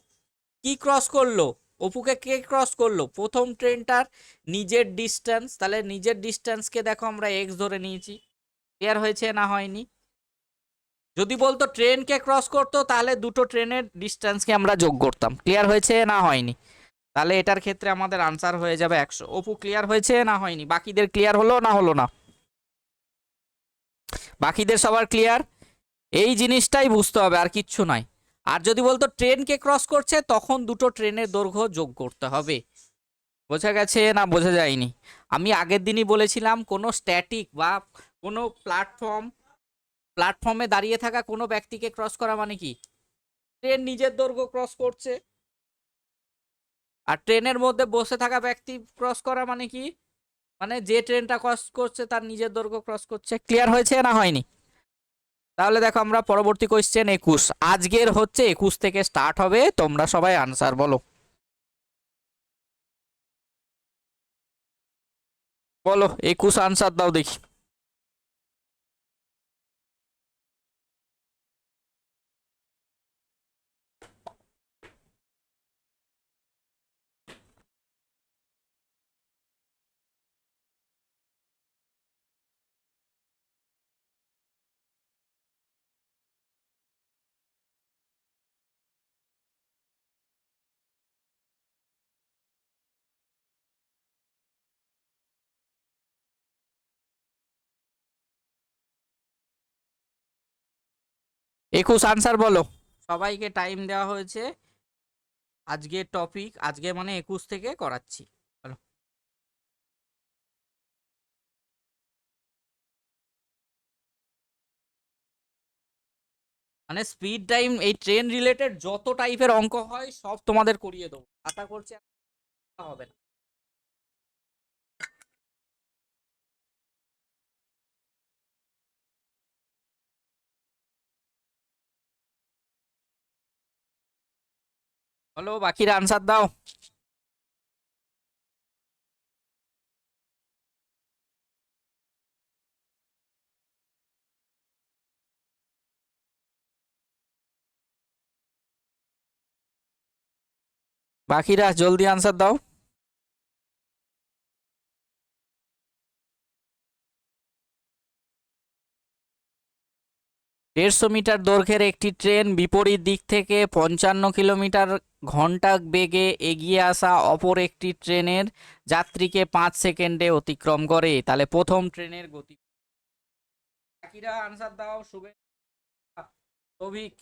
কি ক্রস করলো? অপুকে কে ক্রস করলো? প্রথম ট্রেনটার নিজের ডিস্টেন্স। তাহলে নিজের ডিস্টেন্সকে দেখো আমরা এক্স ধরে নিয়েছি। ক্লিয়ার হয়েছে না হয়নি? যদি বলতো ট্রেনকে ক্রস করতো তাহলে দুটো ট্রেনের ডিস্টেন্সকে আমরা যোগ করতাম। ক্লিয়ার হয়েছে না হয়নি? তাহলে এটার ক্ষেত্রে আমাদের আনসার হয়ে যাবে 100। অপু ক্লিয়ার হয়েছে না হয়নি? বাকিদের ক্লিয়ার হলো না হলো না? বাকিদের সবার ক্লিয়ার? এই জিনিসটাই বুঝতে হবে, আর কিচ্ছু নাই। আর যদি বলতো ট্রেনকে ক্রস করছে তখন দুটো ট্রেনের দৈর্ঘ্য যোগ করতে হবে। বোঝা গেছে না বোঝা যায়নি? আমি আগের দিনই বলেছিলাম, কোনো স্ট্যাটিক বা কোনো প্ল্যাটফর্মে দাঁড়িয়ে থাকা কোনো ব্যক্তিকে ক্রস করা মানে কি? ট্রেন নিজের দৈর্ঘ্য ক্রস করছে। আর ট্রেনের মধ্যে বসে থাকা ব্যক্তি ক্রস করা মানে কি? মানে যে ট্রেনটা ক্রস করছে তার নিজের দৈর্ঘ্য ক্রস করছে। ক্লিয়ার হয়েছে না হয়নি? তাহলে দেখো আমরা পরবর্তী কোয়েশ্চেন 21। আজকের হচ্ছে 21 থেকে স্টার্ট হবে, তোমরা সবাই আনসার বলো। বলো 21 আনসার দাও দেখি। 21 আনসার বলো। সবাইকে টাইম দেওয়া হয়েছে। আজকের টপিক, আজকে মানে 21 থেকে করাচ্ছি। বলো। মানে স্পিড টাইম, এই ট্রেন রিলেটেড যত টাইপের অঙ্ক হয় সব তোমাদের করিয়ে দেবো, আশা করছি হবে না। বলো বাকিরা আনসার দাও। বাকিরা জলদি আনসার দাও। 150 মিটার দৈর্ঘ্যের একটি ট্রেন বিপরীত দিক থেকে 55 কিলোমিটার/ঘন্টা বেগে এগিয়ে আসা অপর একটি ট্রেনের যাত্রীকে 5 সেকেন্ডে অতিক্রম করে। তাহলে প্রথম ট্রেনের গতি। বাকিরা আনসার দাও। শুভে, সৌভিক।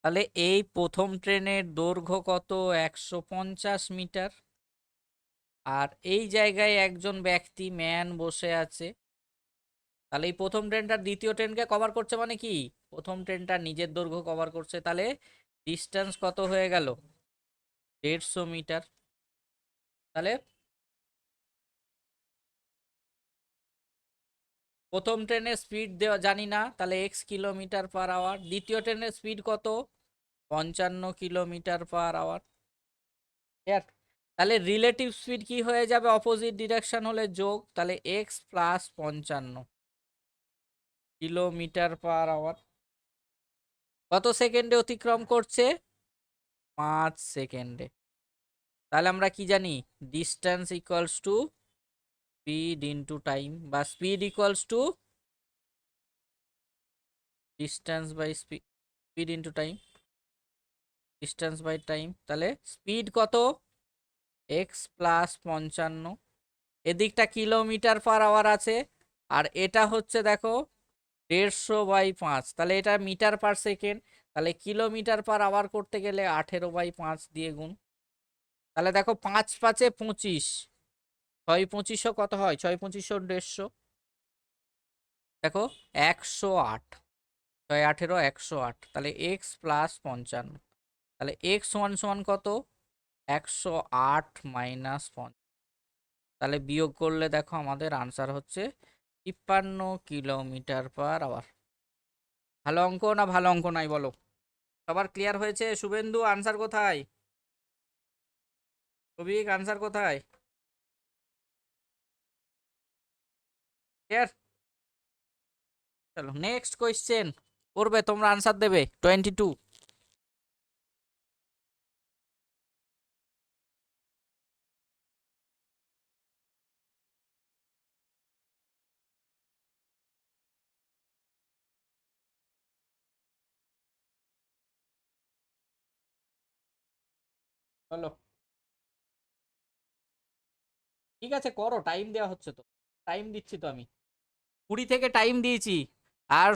তাহলে এই প্রথম ট্রেনের দৈর্ঘ্য কত? 150 মিটার। আর এই জায়গায় একজন ব্যক্তি ম্যান বসে আছে। তাহলে এই প্রথম ট্রেনটা দ্বিতীয় ট্রেনকে কভার করছে মানে কি? প্রথম ট্রেনটা নিজের দৈর্ঘ্য কভার করছে, তাহলে ডিস্টেন্স কত হয়ে গেল? 150 মিটার। তাহলে প্রথম ট্রেনের স্পিড দেওয়া জানি না, তাহলে x কিলোমিটার/আওয়ার। দ্বিতীয় ট্রেনের স্পিড কত? 55 কিলোমিটার/আওয়ার। তাহলে রিলেটিভ স্পিড কি হয়ে যাবে? অপোজিট ডিরেকশন হলে যোগ, তাহলে x + 55 কিলোমিটার/আওয়ার। কত সেকেন্ডে অতিক্রম করছে? 5 সেকেন্ডে। তাহলে আমরা কি জানি? Distance equals to speed into time, বা speed equals to distance by speed into time, distance by time. তাহলে স্পিড কত? x + 55। এদিকটা কিলোমিটার/আওয়ার আছে, আর এটা হচ্ছে দেখো 150/5, তাহলে এটা মিটার/সেকেন্ড। তাহলে কিলোমিটার/আওয়ার করতে গেলে 18/5 দিয়ে গুণ। তাহলে দেখো 5 × 5 = 25, 6 × 25 কত হয়? 6 × 25 = 150। দেখো 108, 6 × 18 108। তাহলে x + 55, তাহলে x সমান কত? 108 - 50। তাহলে বিয়োগ করলে দেখো আমাদের আনসার হচ্ছে 53 কিলোমিটার/আওয়ার। ভালো অঙ্ক না ভালো অঙ্ক নাই বলো? সবার ক্লিয়ার হয়েছে? শুভেন্দু আনসার কোথায়? কবিক আনসার কোথায়? ক্লিয়ার? চলো নেক্সট কোয়েশ্চেন করবে, তোমরা আনসার দেবে। 22। চলো ঠিক আছে, করো, টাইম দেওয়া হচ্ছে তো, টাইম দিচ্ছি তো আমি। 20 থেকে টাইম দিয়েছি। আর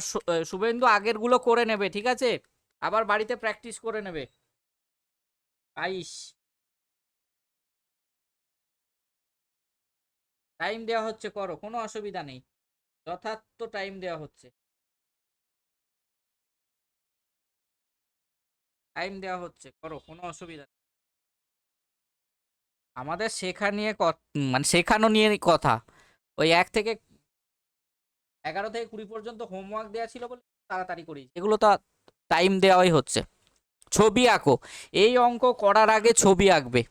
শুভেন্দু আগের গুলো করে নেবে, ঠিক আছে? আবার বাড়িতে প্র্যাকটিস করে নেবে। 22 টাইম দেওয়া হচ্ছে, করো, কোনো অসুবিধা নেই, যথার্থ টাইম দেওয়া হচ্ছে, টাইম দেওয়া হচ্ছে, করো, কোনো অসুবিধা নেই। আমাদের শেখা নিয়ে মানে শেখানো নিয়ে কথা। ওই 1 থেকে 11 থেকে 20 পর্যন্ত হোমওয়ার্ক দেওয়া ছিল বলে তাড়াতাড়ি করি, এগুলো তো টাইম দেওয়াই হচ্ছে। ছবি আঁকো, এই অঙ্ক করার আগে ছবি আঁকবে।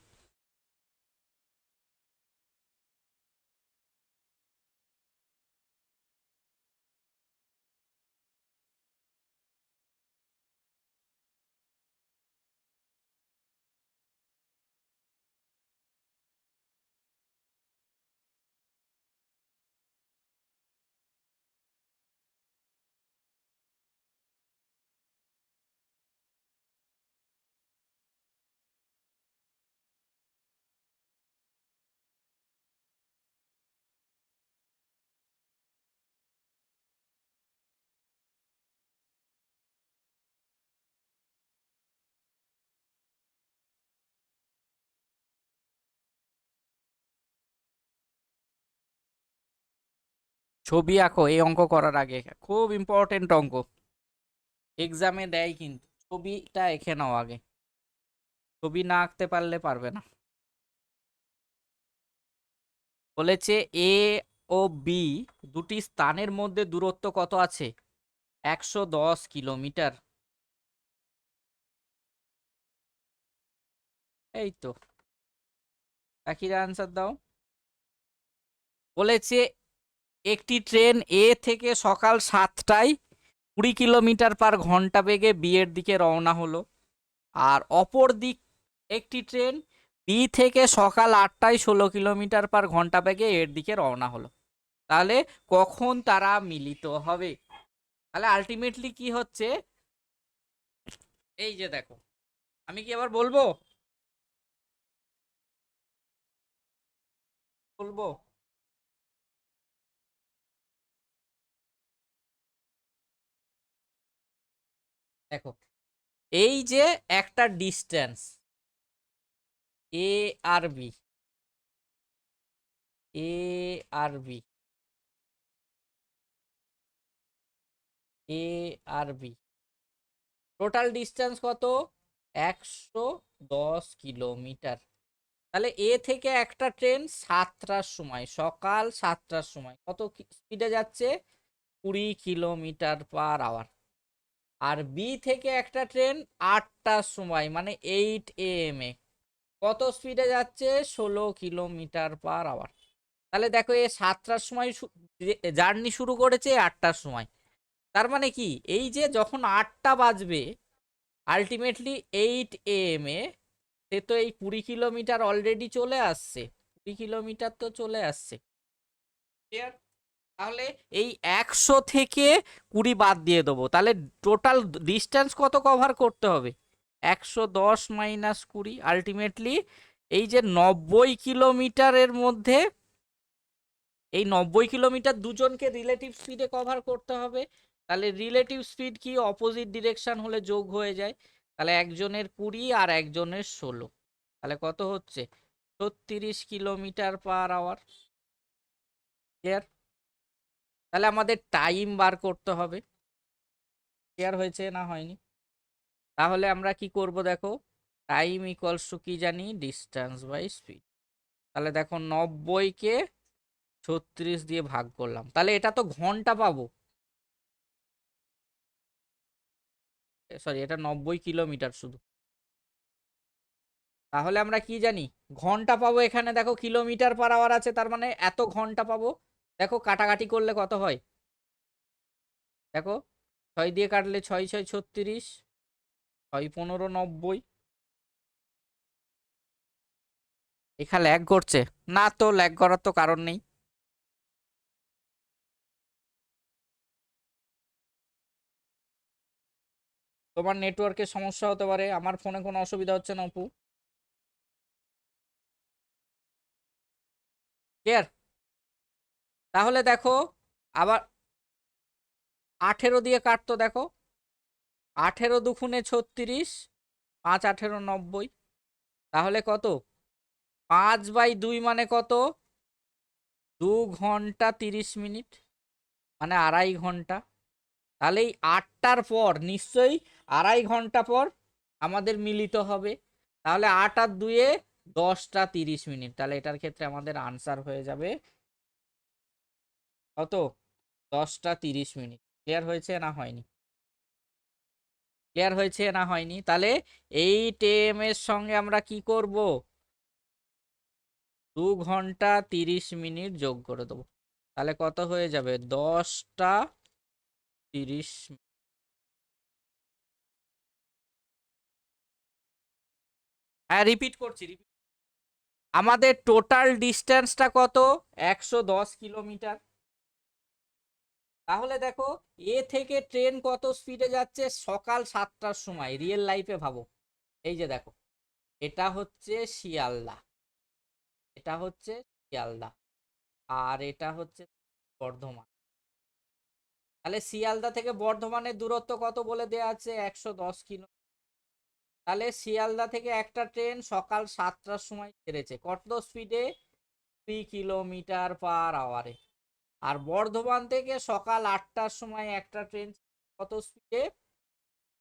ছবি আঁকো এই অঙ্ক করার আগে, খুব ইম্পর্টেন্ট অঙ্ক, এক্সামে দেয় কিন্তু। ছবিটা এঁকে নাও আগে, ছবি না আঁকতে পারলে পারবে না। বলেছে এ ও বি দুটি স্থানের মধ্যে দূরত্ব কত আছে? 110 কিলোমিটার। এই তো, একই আনসার দাও। বলেছে একটি ট্রেন এ থেকে সকাল 7টায় 20 কিলোমিটার/ঘন্টা বেগে বি এর দিকে রওনা হলো, আর অপর দিক একটি ট্রেন বি থেকে সকাল 8টায় 16 কিলোমিটার/ঘন্টা বেগে এর দিকে রওনা হলো। তাহলে কখন তারা মিলিত হবে? তাহলে আলটিমেটলি কি হচ্ছে? এই যে দেখো, আমি কি আবার বলবো? বলবো, দেখো এই যে একটা ডিস্টেন্স এ আর বি, এ আর বি, এ আর বি, টোটাল ডিস্টেন্স কত? 110 কিলোমিটার। তাহলে এ থেকে একটা ট্রেন 7টার সময়, সকাল 7টার সময় কত স্পিডে যাচ্ছে? 20 কিলোমিটার/আওয়ার। আর বি থেকে একটা ট্রেন 8টার সময় মানে 8 AM এ কত স্পিডে যাচ্ছে? 16 কিলোমিটার/আওয়ার। তাহলে দেখো এ 7টার সময় জার্নি শুরু করেছে, 8টার সময়। তার মানে কি, এই যে যখন 8টা বাজবে আলটিমেটলি 8 AM এ সে তো এই 20 কিলোমিটার অলরেডি চলে আসছে, 20 কিলোমিটার তো চলে আসছে। ক্লিয়ার? তাহলে এই 100 থেকে 20 বাদ দিয়ে দেবো, তাহলে টোটাল ডিস্টেন্স কত কভার করতে হবে? 110 মাইনাস 20, আলটিমেটলি এই যে 90 কিলোমিটারের মধ্যে এই 90 কিলোমিটার দুজনকে রিলেটিভ স্পিডে কভার করতে হবে। তাহলে রিলেটিভ স্পিড কি? অপোজিট ডিরেকশন হলে যোগ হয়ে যায়। তাহলে একজনের 20 আর একজনের 16, তাহলে কত হচ্ছে? 36 কিলোমিটার/আওয়ার। ক্লিয়ার? তাহলে আমাদের টাইম বার করতে হবে। ক্লিয়ার হয়েছে না হয়নি? তাহলে আমরা কি করব দেখো, টাইম ইকুয়ালস টু কি জানি? Distance by speed. তাহলে দেখো 90কে 36 দিয়ে ভাগ করলাম, তাহলে এটা তো ঘন্টা পাবো। সরি, এটা 90 কিলোমিটার শুধু। তাহলে আমরা কি জানি? ঘন্টা পাবো। এখানে দেখো কিলোমিটার/আওয়ার আছে, তার মানে এত ঘন্টা পাবো। দেখো কাটাকাটি করলে কত হয়, দেখো 6 দিয়ে কাটলে 6 6 36, 6 15 90। এখানে ল্যাগ করছে না? তো ল্যাগ করার তো কারণ নেই। তোমার নেটওয়ার্কের সমস্যা হতে পারে, আমার ফোনে কোনো অসুবিধা হচ্ছে না অপু। ক্লিয়ার? তাহলে দেখো আবার 18 দিয়ে কাটতো, দেখো 18 দুগুণে 36, 5 18 90। তাহলে কত? 5/2 মানে কত? 2 ঘন্টা 30 মিনিট, মানে 2.5 ঘন্টা। তাহলে এই 8টার পর নিশ্চয়ই 2.5 ঘন্টা পর আমাদের মিলিত হবে। তাহলে 8 আর 2-এ 10টা 30 মিনিট। তাহলে এটার ক্ষেত্রে আমাদের আনসার হয়ে যাবে কত? 10টা 30 মিনিট। ক্লিয়ার হয়েছে না হয়নি? ক্লিয়ার হয়েছে না হয়নি? তাহলে এই টেমের সঙ্গে আমরা কি করব? 2 ঘন্টা 30 মিনিট যোগ করে দেবো। তাহলে কত হয়ে যাবে? 10টা 30। হ্যাঁ, রিপিট করছি। আমাদের টোটাল ডিস্টেন্সটা কত? 110 কিলোমিটার। তাহলে দেখো এ থেকে ট্রেন কত স্পিডে যাচ্ছে? সকাল 7টার সময়। রিয়েল লাইফে ভাবো, এই যে দেখো এটা হচ্ছে শিয়ালদা, এটা হচ্ছে শিয়ালদা, আর এটা হচ্ছে বর্ধমান। তাহলে শিয়ালদা থেকে বর্ধমানের দূরত্ব কত বলে দেওয়া আছে? 110 কিলো। তাহলে শিয়ালদা থেকে একটা ট্রেন সকাল 7টার সময় ছেড়েছে, কত স্পিডে? 3 কিলোমিটার/আওয়ারে। আর বর্ধমান থেকে সকাল 8টার সময় একটা ট্রেন কত স্পিডে?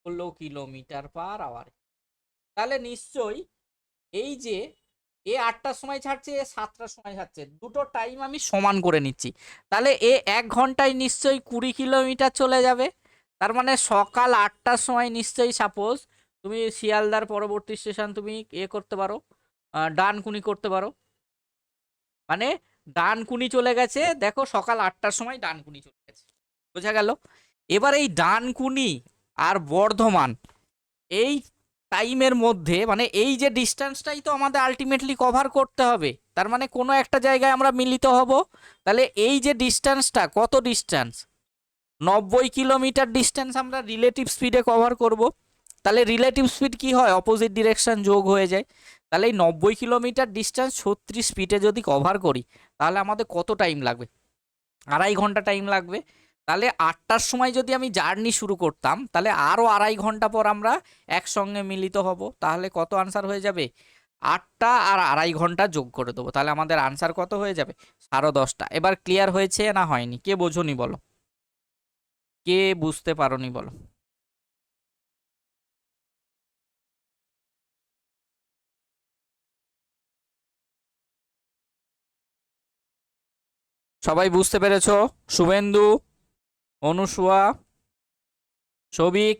16 কিলোমিটার/আওয়ারে। তাহলে নিশ্চয়ই এই যে এ 8টার সময় ছাড়ছে, এ 7টার সময় ছাড়ছে, দুটো টাইম আমি সমান করে নিচ্ছি। তাহলে এ 1 ঘন্টায় নিশ্চয়ই 20 কিলোমিটার চলে যাবে। তার মানে সকাল 8টার সময় নিশ্চয়ই, সাপোজ তুমি শিয়ালদার পরবর্তী স্টেশন তুমি করতে পারো, ডানকুনি করতে পারো। মানে ডানকুনি চলে গেছে, দেখো সকাল 8টার সময় ডানকুনি চলে গেছে। বোঝা গেল? এবার এই ডানকুনি আর বর্ধমান এই টাইমের মধ্যে, মানে এই যে ডিস্টেন্সটাই তো আমাদের আলটিমেটলি কভার করতে হবে। তার মানে কোনো একটা জায়গায় আমরা মিলিত হব। তাহলে এই যে ডিস্টেন্সটা, কত ডিস্টেন্স? 90 কিলোমিটার ডিস্টেন্স আমরা রিলেটিভ স্পিডে কভার করব। তাহলে রিলেটিভ স্পিড কি হয়? অপোজিট ডিরেকশন যোগ হয়ে যায়। তাহলে এই 90 কিলোমিটার ডিস্টেন্স 36 স্পিডে যদি কভার করি, তাহলে আমাদের কত টাইম লাগবে? 2.5 ঘন্টা টাইম লাগবে। তাহলে 8টার সময় যদি আমি জার্নি শুরু করতাম তাহলে আরও 2.5 ঘন্টা পর আমরা একসঙ্গে মিলিত হব। তাহলে কত আনসার হয়ে যাবে? 8টা আর 2.5 ঘন্টা যোগ করে দেবো, তাহলে আমাদের আনসার কত হয়ে যাবে? 10:30। এবার ক্লিয়ার হয়েছে না হয়নি? কে বোঝোনি বলো, কে বুঝতে পারোনি বলো। সবাই বুঝতে পেরেছো? শুভেন্দু, অনুসুয়া, সবিক,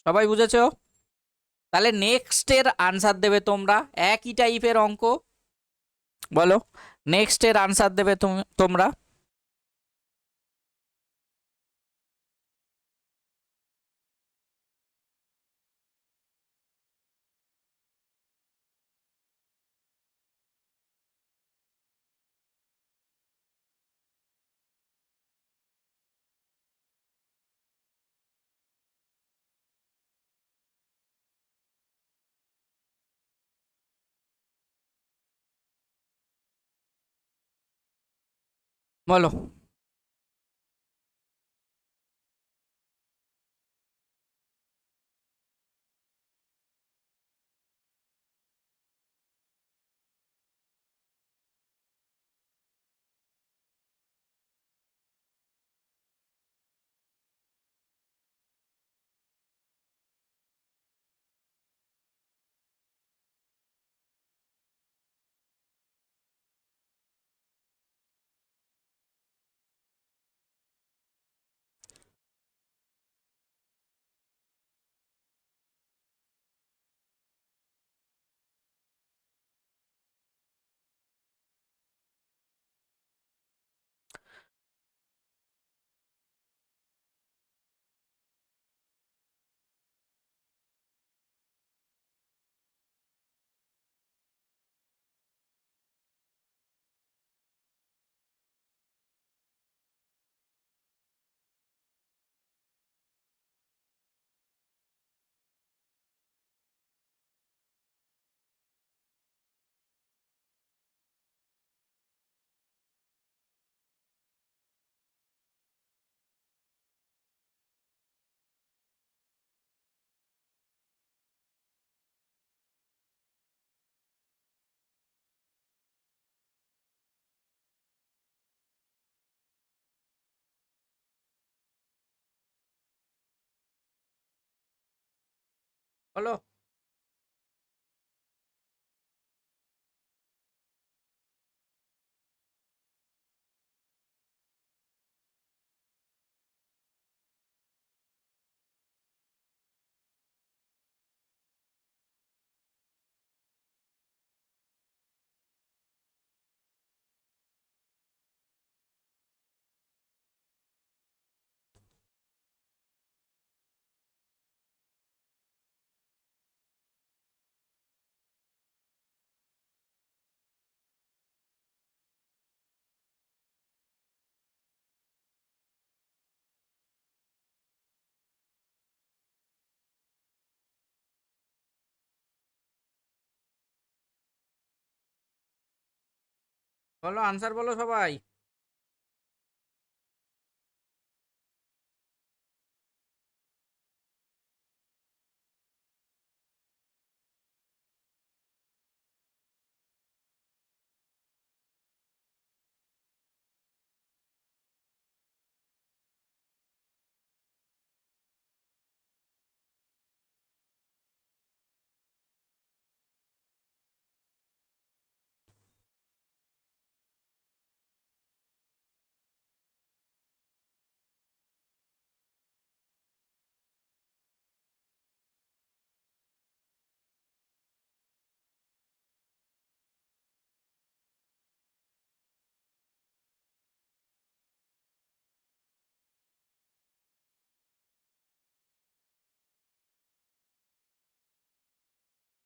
সবাই বুঝেছো? তাহলে নেক্সটের আনসার দেবে তোমরা, একই টাইপের অঙ্ক। বলো, নেক্সটের আনসার দেবে তোমরা। বলো। বলো। বলো আনসার বলো সবাই।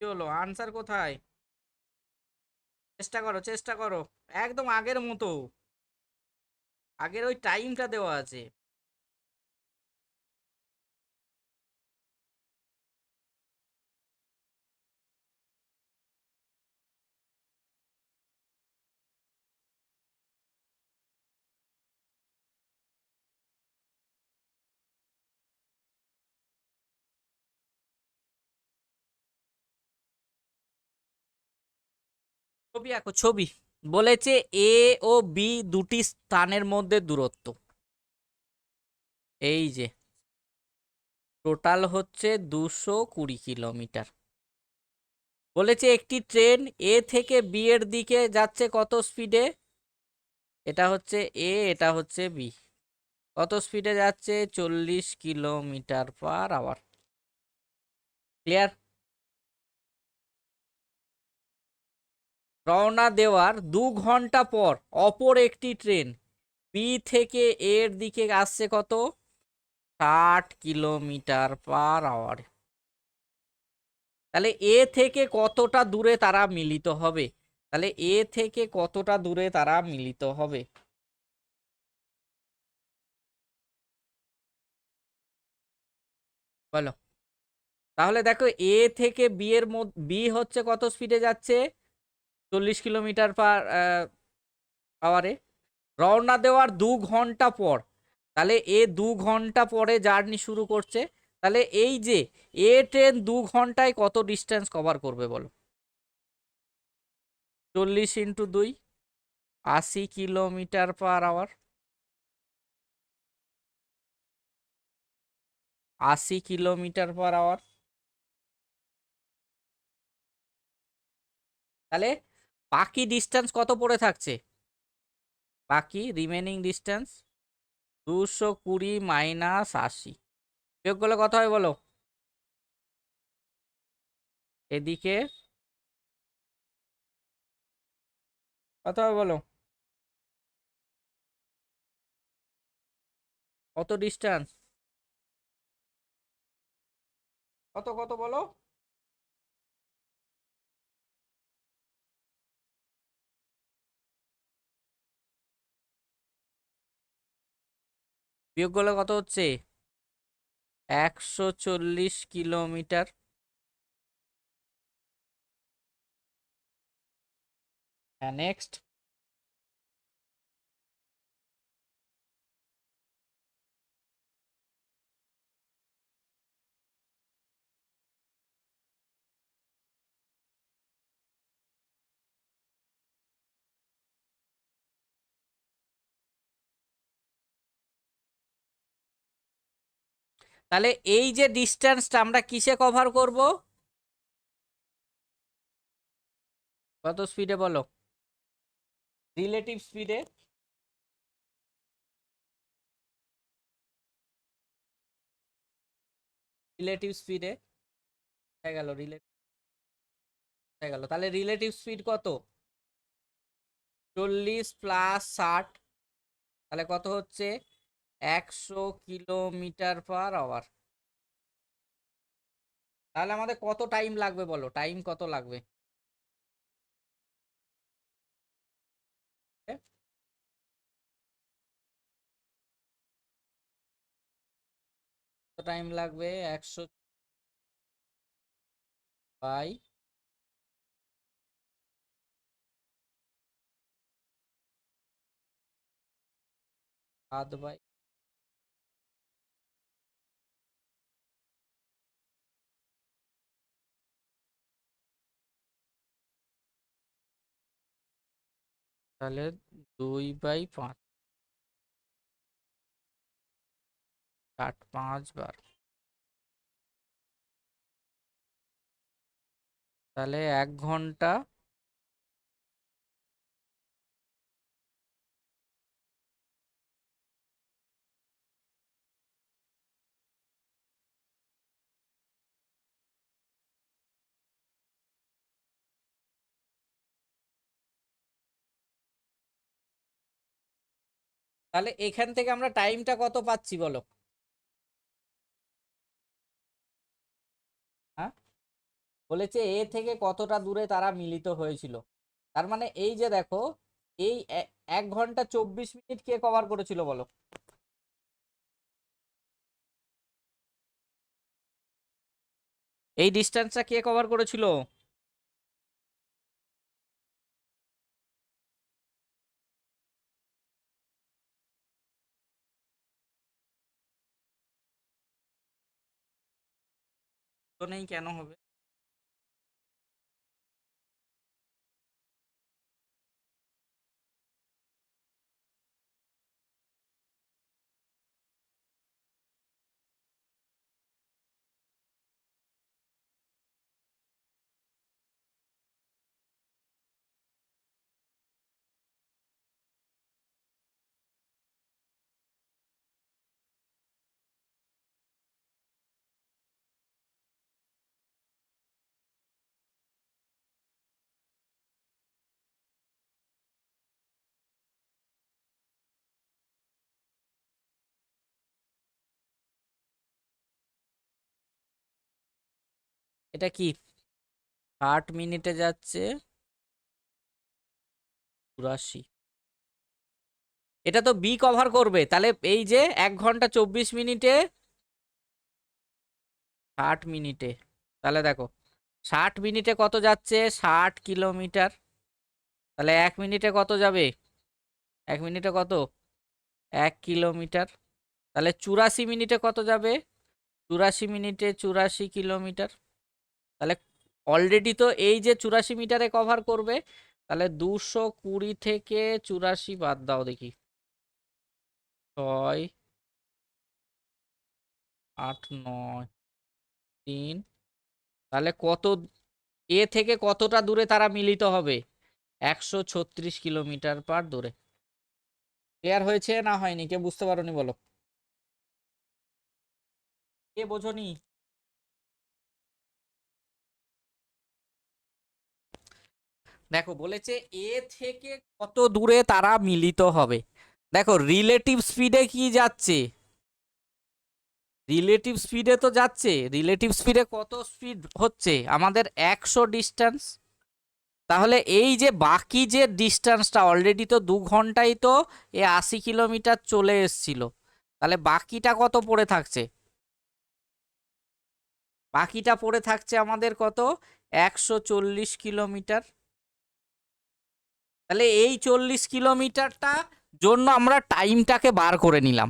কি হলো, আনসার কোথায়? চেষ্টা করো, চেষ্টা করো। একদম আগের মতো, আগের ওই টাইমটা দেওয়া আছে। ছবি আঁকো ছবি। বলেছে এ ও বি দুটি স্থানের মধ্যে দূরত্ব, এই যে টোটাল হচ্ছে 220 কিলোমিটার। বলেছে একটি ট্রেন এ থেকে বি এর দিকে যাচ্ছে কত স্পিডে, এটা হচ্ছে এ, এটা হচ্ছে বি, কত স্পিডে যাচ্ছে 40 কিলোমিটার/আওয়ার। ক্লিয়ার? রওনা দেওয়ার 2 ঘন্টা পর অপর একটি ট্রেন বি থেকে এর দিকে আসছে কত, 60 কিলোমিটার/আওয়ার। তাহলে এ থেকে কতটা দূরে তারা মিলিত হবে, তাহলে এ থেকে কতটা দূরে তারা মিলিত হবে? বলো। তাহলে দেখো এ থেকে বি এর মধ্যে বি হচ্ছে কত স্পিডে যাচ্ছে, 40 কিলোমিটার/আওয়ারে। রওনা দেওয়ার 2 ঘন্টা পর, তাহলে এ 2 ঘন্টা পরে জার্নি শুরু করছে। তাহলে এই যে এ ট্রেন 2 ঘন্টায় কত ডিস্টেন্স কভার করবে বলো? 40 × 2, 80 কিলোমিটার/আওয়ার। 80 কিলোমিটার/আওয়ার। তাহলে বাকি ডিস্টেন্স কত পড়ে থাকছে, বাকি রিমেনিং ডিস্টেন্স 220 মাইনাস 80, বিয়োগ করলে কত হয় বলো? এদিকে কত হবে বলো? কত ডিস্টেন্স, কত কত বলো? বিয়োগ করলে কত হচ্ছে? 140 কিলোমিটার। হ্যাঁ, নেক্সট। তাহলে এই যে ডিস্টেন্সটা আমরা কিসে কভার করব, কত স্পিডে বলো? রিলেটিভ স্পিডে। রিলেটিভ স্পিডে হয়ে গেল, রিলেটিভ হয়ে গেল। তাহলে রিলেটিভ স্পিড কত, 40 + 60, তাহলে কত হচ্ছে 100 কিলোমিটার/আওয়ার। তাহলে আমাদের কত টাইম লাগবে বলো, টাইম কত লাগবে? কত টাইম লাগবে, 100 বাই 7/, তাহলে 2/5, 5 বার। তাহলে 1 ঘন্টা তাহলে এখান থেকে আমরা টাইমটা কত পাচ্ছি বলো? হ্যাঁ, বলেছে এ থেকে কতটা দূরে তারা মিলিত হয়েছিল। তার মানে এই যে দেখো, এই 1 ঘন্টা 24 মিনিট কে কভার করেছিল বলো? এই ডিস্টেন্সটা কে কভার করেছিল? তো নেই, কেন হবে? এটা কি 60 মিনিটে যাচ্ছে 84, এটা তো বি কভার করবে, তাহলে এই যে 1 ঘন্টা 24 মিনিটে 60 মিনিটে, তাহলে দেখো 60 মিনিটে কত যাচ্ছে 60 কিলোমিটার, তাহলে 1 মিনিটে কত যাবে, 1 মিনিটে কত 1 কিলোমিটার, তাহলে 84 মিনিটে কত যাবে 84 মিনিটে 84 কিলোমিটার, তাহলে অলরেডি তো এই যে 84 মিটারে কভার করবে, তাহলে 220 থেকে 84 বাদ দাও দেখি, 6, 8, 9, 3, তাহলে কত এ থেকে কতটা দূরে তারা মিলিত হবে, 136 কিলোমিটার পার দূরে। ক্লিয়ার হয়েছে না হয়নি, কে বুঝতে পারোনি বলো, কে বোঝনি? দেখো বলেছে এ থেকে কত দূরে তারা মিলিত হবে, দেখো রিলেটিভ স্পিডে কি যাচ্ছে, রিলেটিভ স্পিডে তো যাচ্ছে, রিলেটিভ স্পিডে কত স্পিড হচ্ছে আমাদের 100 ডিস্টেন্স, তাহলে এই যে বাকি যে ডিস্টেন্সটা অলরেডি তো 2 ঘন্টায় তো 80 কিলোমিটার চলে এসছিল, তাহলে বাকিটা কত পড়ে থাকছে, বাকিটা পড়ে থাকছে আমাদের কত 140 কিলোমিটার, তাহলে এই 40 কিলোমিটারটা জন্য আমরা টাইমটাকে বার করে নিলাম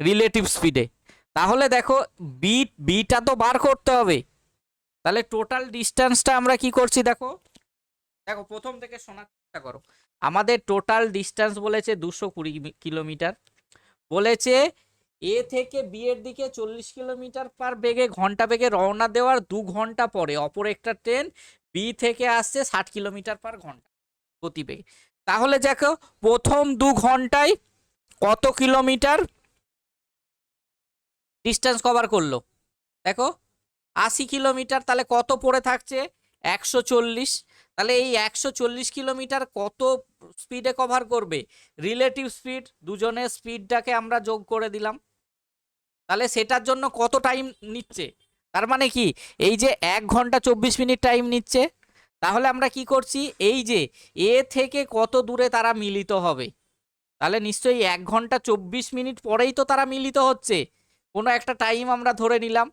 রিলেটিভ স্পিডে, তাহলে দেখো বিটা তো বার করতে হবে, তাহলে টোটাল ডিস্টেন্সটা আমরা কি করছি দেখো, দেখো প্রথম থেকে শোনার চেষ্টা করো, আমাদের টোটাল ডিস্টেন্স বলেছে 220 কিলোমিটার, বলেছে এ থেকে বি এর দিকে 40 কিলোমিটার পার বেগে ঘন্টা বেগে রওনা দেওয়ার 2 ঘন্টা পরে অপর একটা ট্রেন বি থেকে আসছে 60 কিলোমিটার পার ঘন্টা গতিবেগে, তাহলে দেখো প্রথম 2 ঘন্টায় কত কিলোমিটার ডিস্টেন্স কভার করলো, দেখো 80 কিলোমিটার, তাহলে কত পড়ে থাকছে 140, তাহলে এই 140 কিলোমিটার কত স্পিডে কভার করবে, রিলেটিভ স্পিড, দুজনের স্পিডটাকে আমরা যোগ করে দিলাম, তাহলে সেটার জন্য কত টাইম নিচ্ছে, তার মানে কি এই যে 1 ঘন্টা 24 মিনিট টাইম নিচ্ছে, তাহলে আমরা কি করছি এই যে এ থেকে কত দূরে তারা মিলিত হবে, তাহলে নিশ্চয়ই 1 ঘন্টা 24 মিনিট পরেই তো তারা মিলিত হচ্ছে, কোনো একটা টাইম আমরা ধরে নিলাম,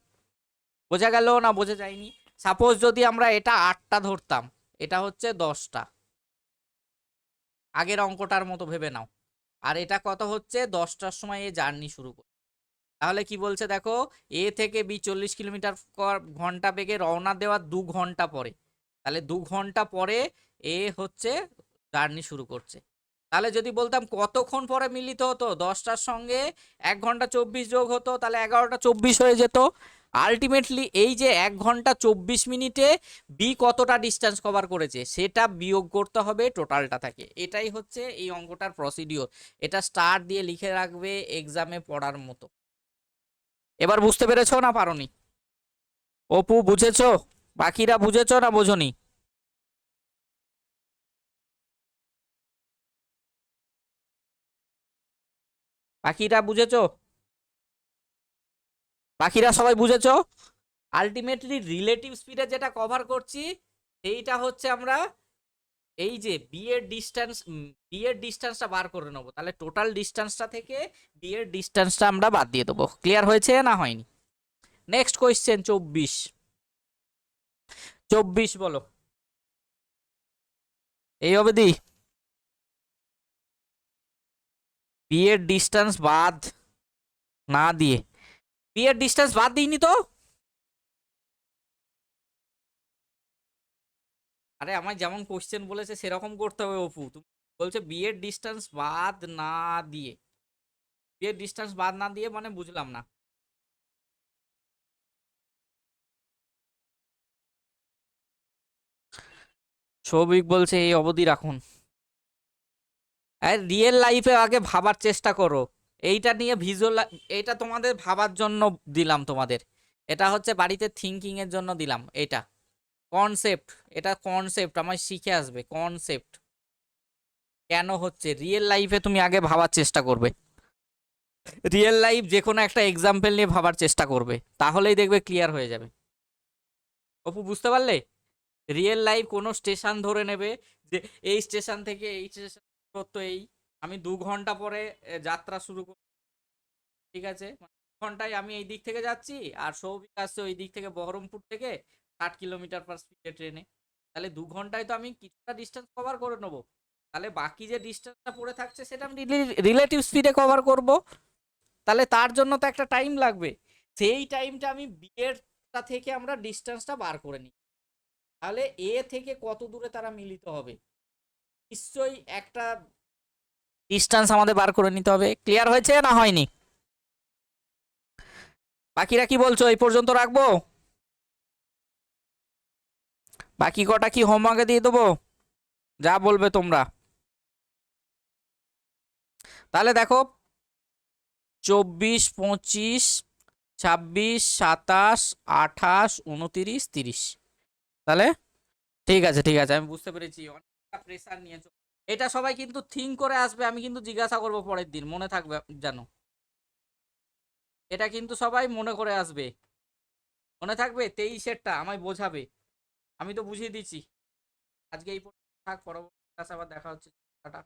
বোঝা গেল না বোঝা যায়নি, সাপোজ যদি আমরা এটা 8টা ধরতাম, এটা হচ্ছে 10টা, আগের অঙ্কটার মতো ভেবে নাও, আর এটা কত হচ্ছে 10টার সময় এ জার্নি শুরু করে, তাহলে কি বলছে দেখো এ থেকে বি 40 কিলোমিটার ঘন্টা বেগে রওনা দেওয়ার 2 ঘন্টা পরে, তাহলে 2 ঘন্টা পরে এ হচ্ছে জার্নি শুরু করছে, তাহলে যদি বলতাম কতক্ষণ পরে মিলিত হতো 10টার সঙ্গে 1 ঘন্টা 24 যোগ হতো, তাহলে 11টা 24 হয়ে যেত, আলটিমেটলি এই যে 1 ঘন্টা 24 মিনিটে বি কতটা ডিস্টেন্স কভার করেছে সেটা বিয়োগ করতে হবে টোটালটা থাকে, এটাই হচ্ছে এই অঙ্কটার প্রসিডিওর, এটা স্টার দিয়ে লিখে রাখবে এক্সামে পড়ার মতো। এবার বুঝতে পেরেছো না পারোনি, অপু বুঝেছো, বাকিরা বুঝেছো না বোঝনি? বাকিরা বুঝেছো, বাকিরা সবাই বুঝেছো, আলটিমেটলি রিলেটিভ স্পিডে যেটা কভার করছি এইটা হচ্ছে আমরা এই যে বি এর ডিস্টেন্সটা বার করে নেবো, তাহলে টোটাল ডিস্টেন্সটা থেকে বি এর ডিস্টেন্সটা আমরা বাদ দিয়ে দেবো, ক্লিয়ার হয়েছে না হয়নি? নেক্সট কোয়েশ্চেন 24, 24 বলো, এই অবধি বি এর ডিস্টেন্স বাদ না দিয়ে, বি এর ডিস্টেন্স বাদ দিইনি তো, আরে আমায় যেমন কোশ্চেন বলেছে সেরকম করতে হবে অপু, তুমি বলছে বি এর ডিস্টেন্স বাদ না দিয়ে, বি এর ডিস্টেন্স বাদ না দিয়ে মানে বুঝলাম না, সৌভিক বলছে এই অবধি রাখুন, আর রিয়েল লাইফে আগে ভাবার চেষ্টা করো, এইটা নিয়ে ভিজুয়াল, এইটা তোমাদের ভাবার জন্য দিলাম তোমাদের, এটা হচ্ছে বাড়িতে থিঙ্কিং এর জন্য দিলাম, এটা কনসেপ্ট, এটা কনসেপ্ট আমার শিখে আসবে, কনসেপ্ট কেন হচ্ছে, রিয়েল লাইফে তুমি আগে ভাবার চেষ্টা করবে, রিয়েল লাইফ যে কোনো একটা এক্সাম্পল নিয়ে ভাবার চেষ্টা করবে, তাহলেই দেখবে ক্লিয়ার হয়ে যাবে। অপু বুঝতে পারলে? রিয়েল লাইফ কোনো স্টেশন ধরে নেবে যে এই স্টেশন থেকে এই স্টেশন করতো এই, আমি 2 ঘন্টা পরে যাত্রা শুরু করব, ঠিক আছে, মানে 2 ঘন্টায় আমি এই দিক থেকে যাচ্ছি আর সৌভিক আসছে ওই দিক থেকে বহরমপুর থেকে 60 কিলোমিটার/স্পিডে ট্রেনে, তাহলে 2 ঘন্টায় তো আমি কিছুটা ডিস্টেন্স কভার করে নেবো, তাহলে বাকি যে ডিস্টেন্সটা পড়ে থাকছে সেটা আমি রিলেটিভ স্পিডে কভার করব, তাহলে তার জন্য তো একটা টাইম লাগবে, সেই টাইমটা আমি বিয়েরটা থেকে আমরা ডিস্টেন্সটা বার করে নিই, তাহলে এ থেকে কত দূরে তারা মিলিত হবে, নিশ্চয়ই একটা ডিস্টেন্স আমাদের বার করে নিতে হবে। ক্লিয়ার হয়েছে না হয়নি? বাকিরা কি বলছো, এই পর্যন্ত রাখবো? বাকি কটা কি হোমওয়ার্কে দিয়ে দেবো, যা বলবে তোমরা? তাহলে দেখো 24, 25, 26, 27, 28, 29, 30, তাহলে ঠিক আছে ঠিক আছে, আমি বুঝতে পেরেছি অনেকটা প্রেসার নিয়েছো। এটা সবাই কিন্তু থিঙ্ক করে আসবে, আমি কিন্তু জিজ্ঞাসা করবো পরের দিন, মনে থাকবে জানো, এটা কিন্তু সবাই মনে করে আসবে, মনে থাকবে 23-এরটা আমায় বোঝাবে, আমি তো বুঝিয়ে দিচ্ছি। আজকে এই পর্যন্ত থাক, পরবর্তী ক্লাসে আবার দেখা হচ্ছে। টাটা।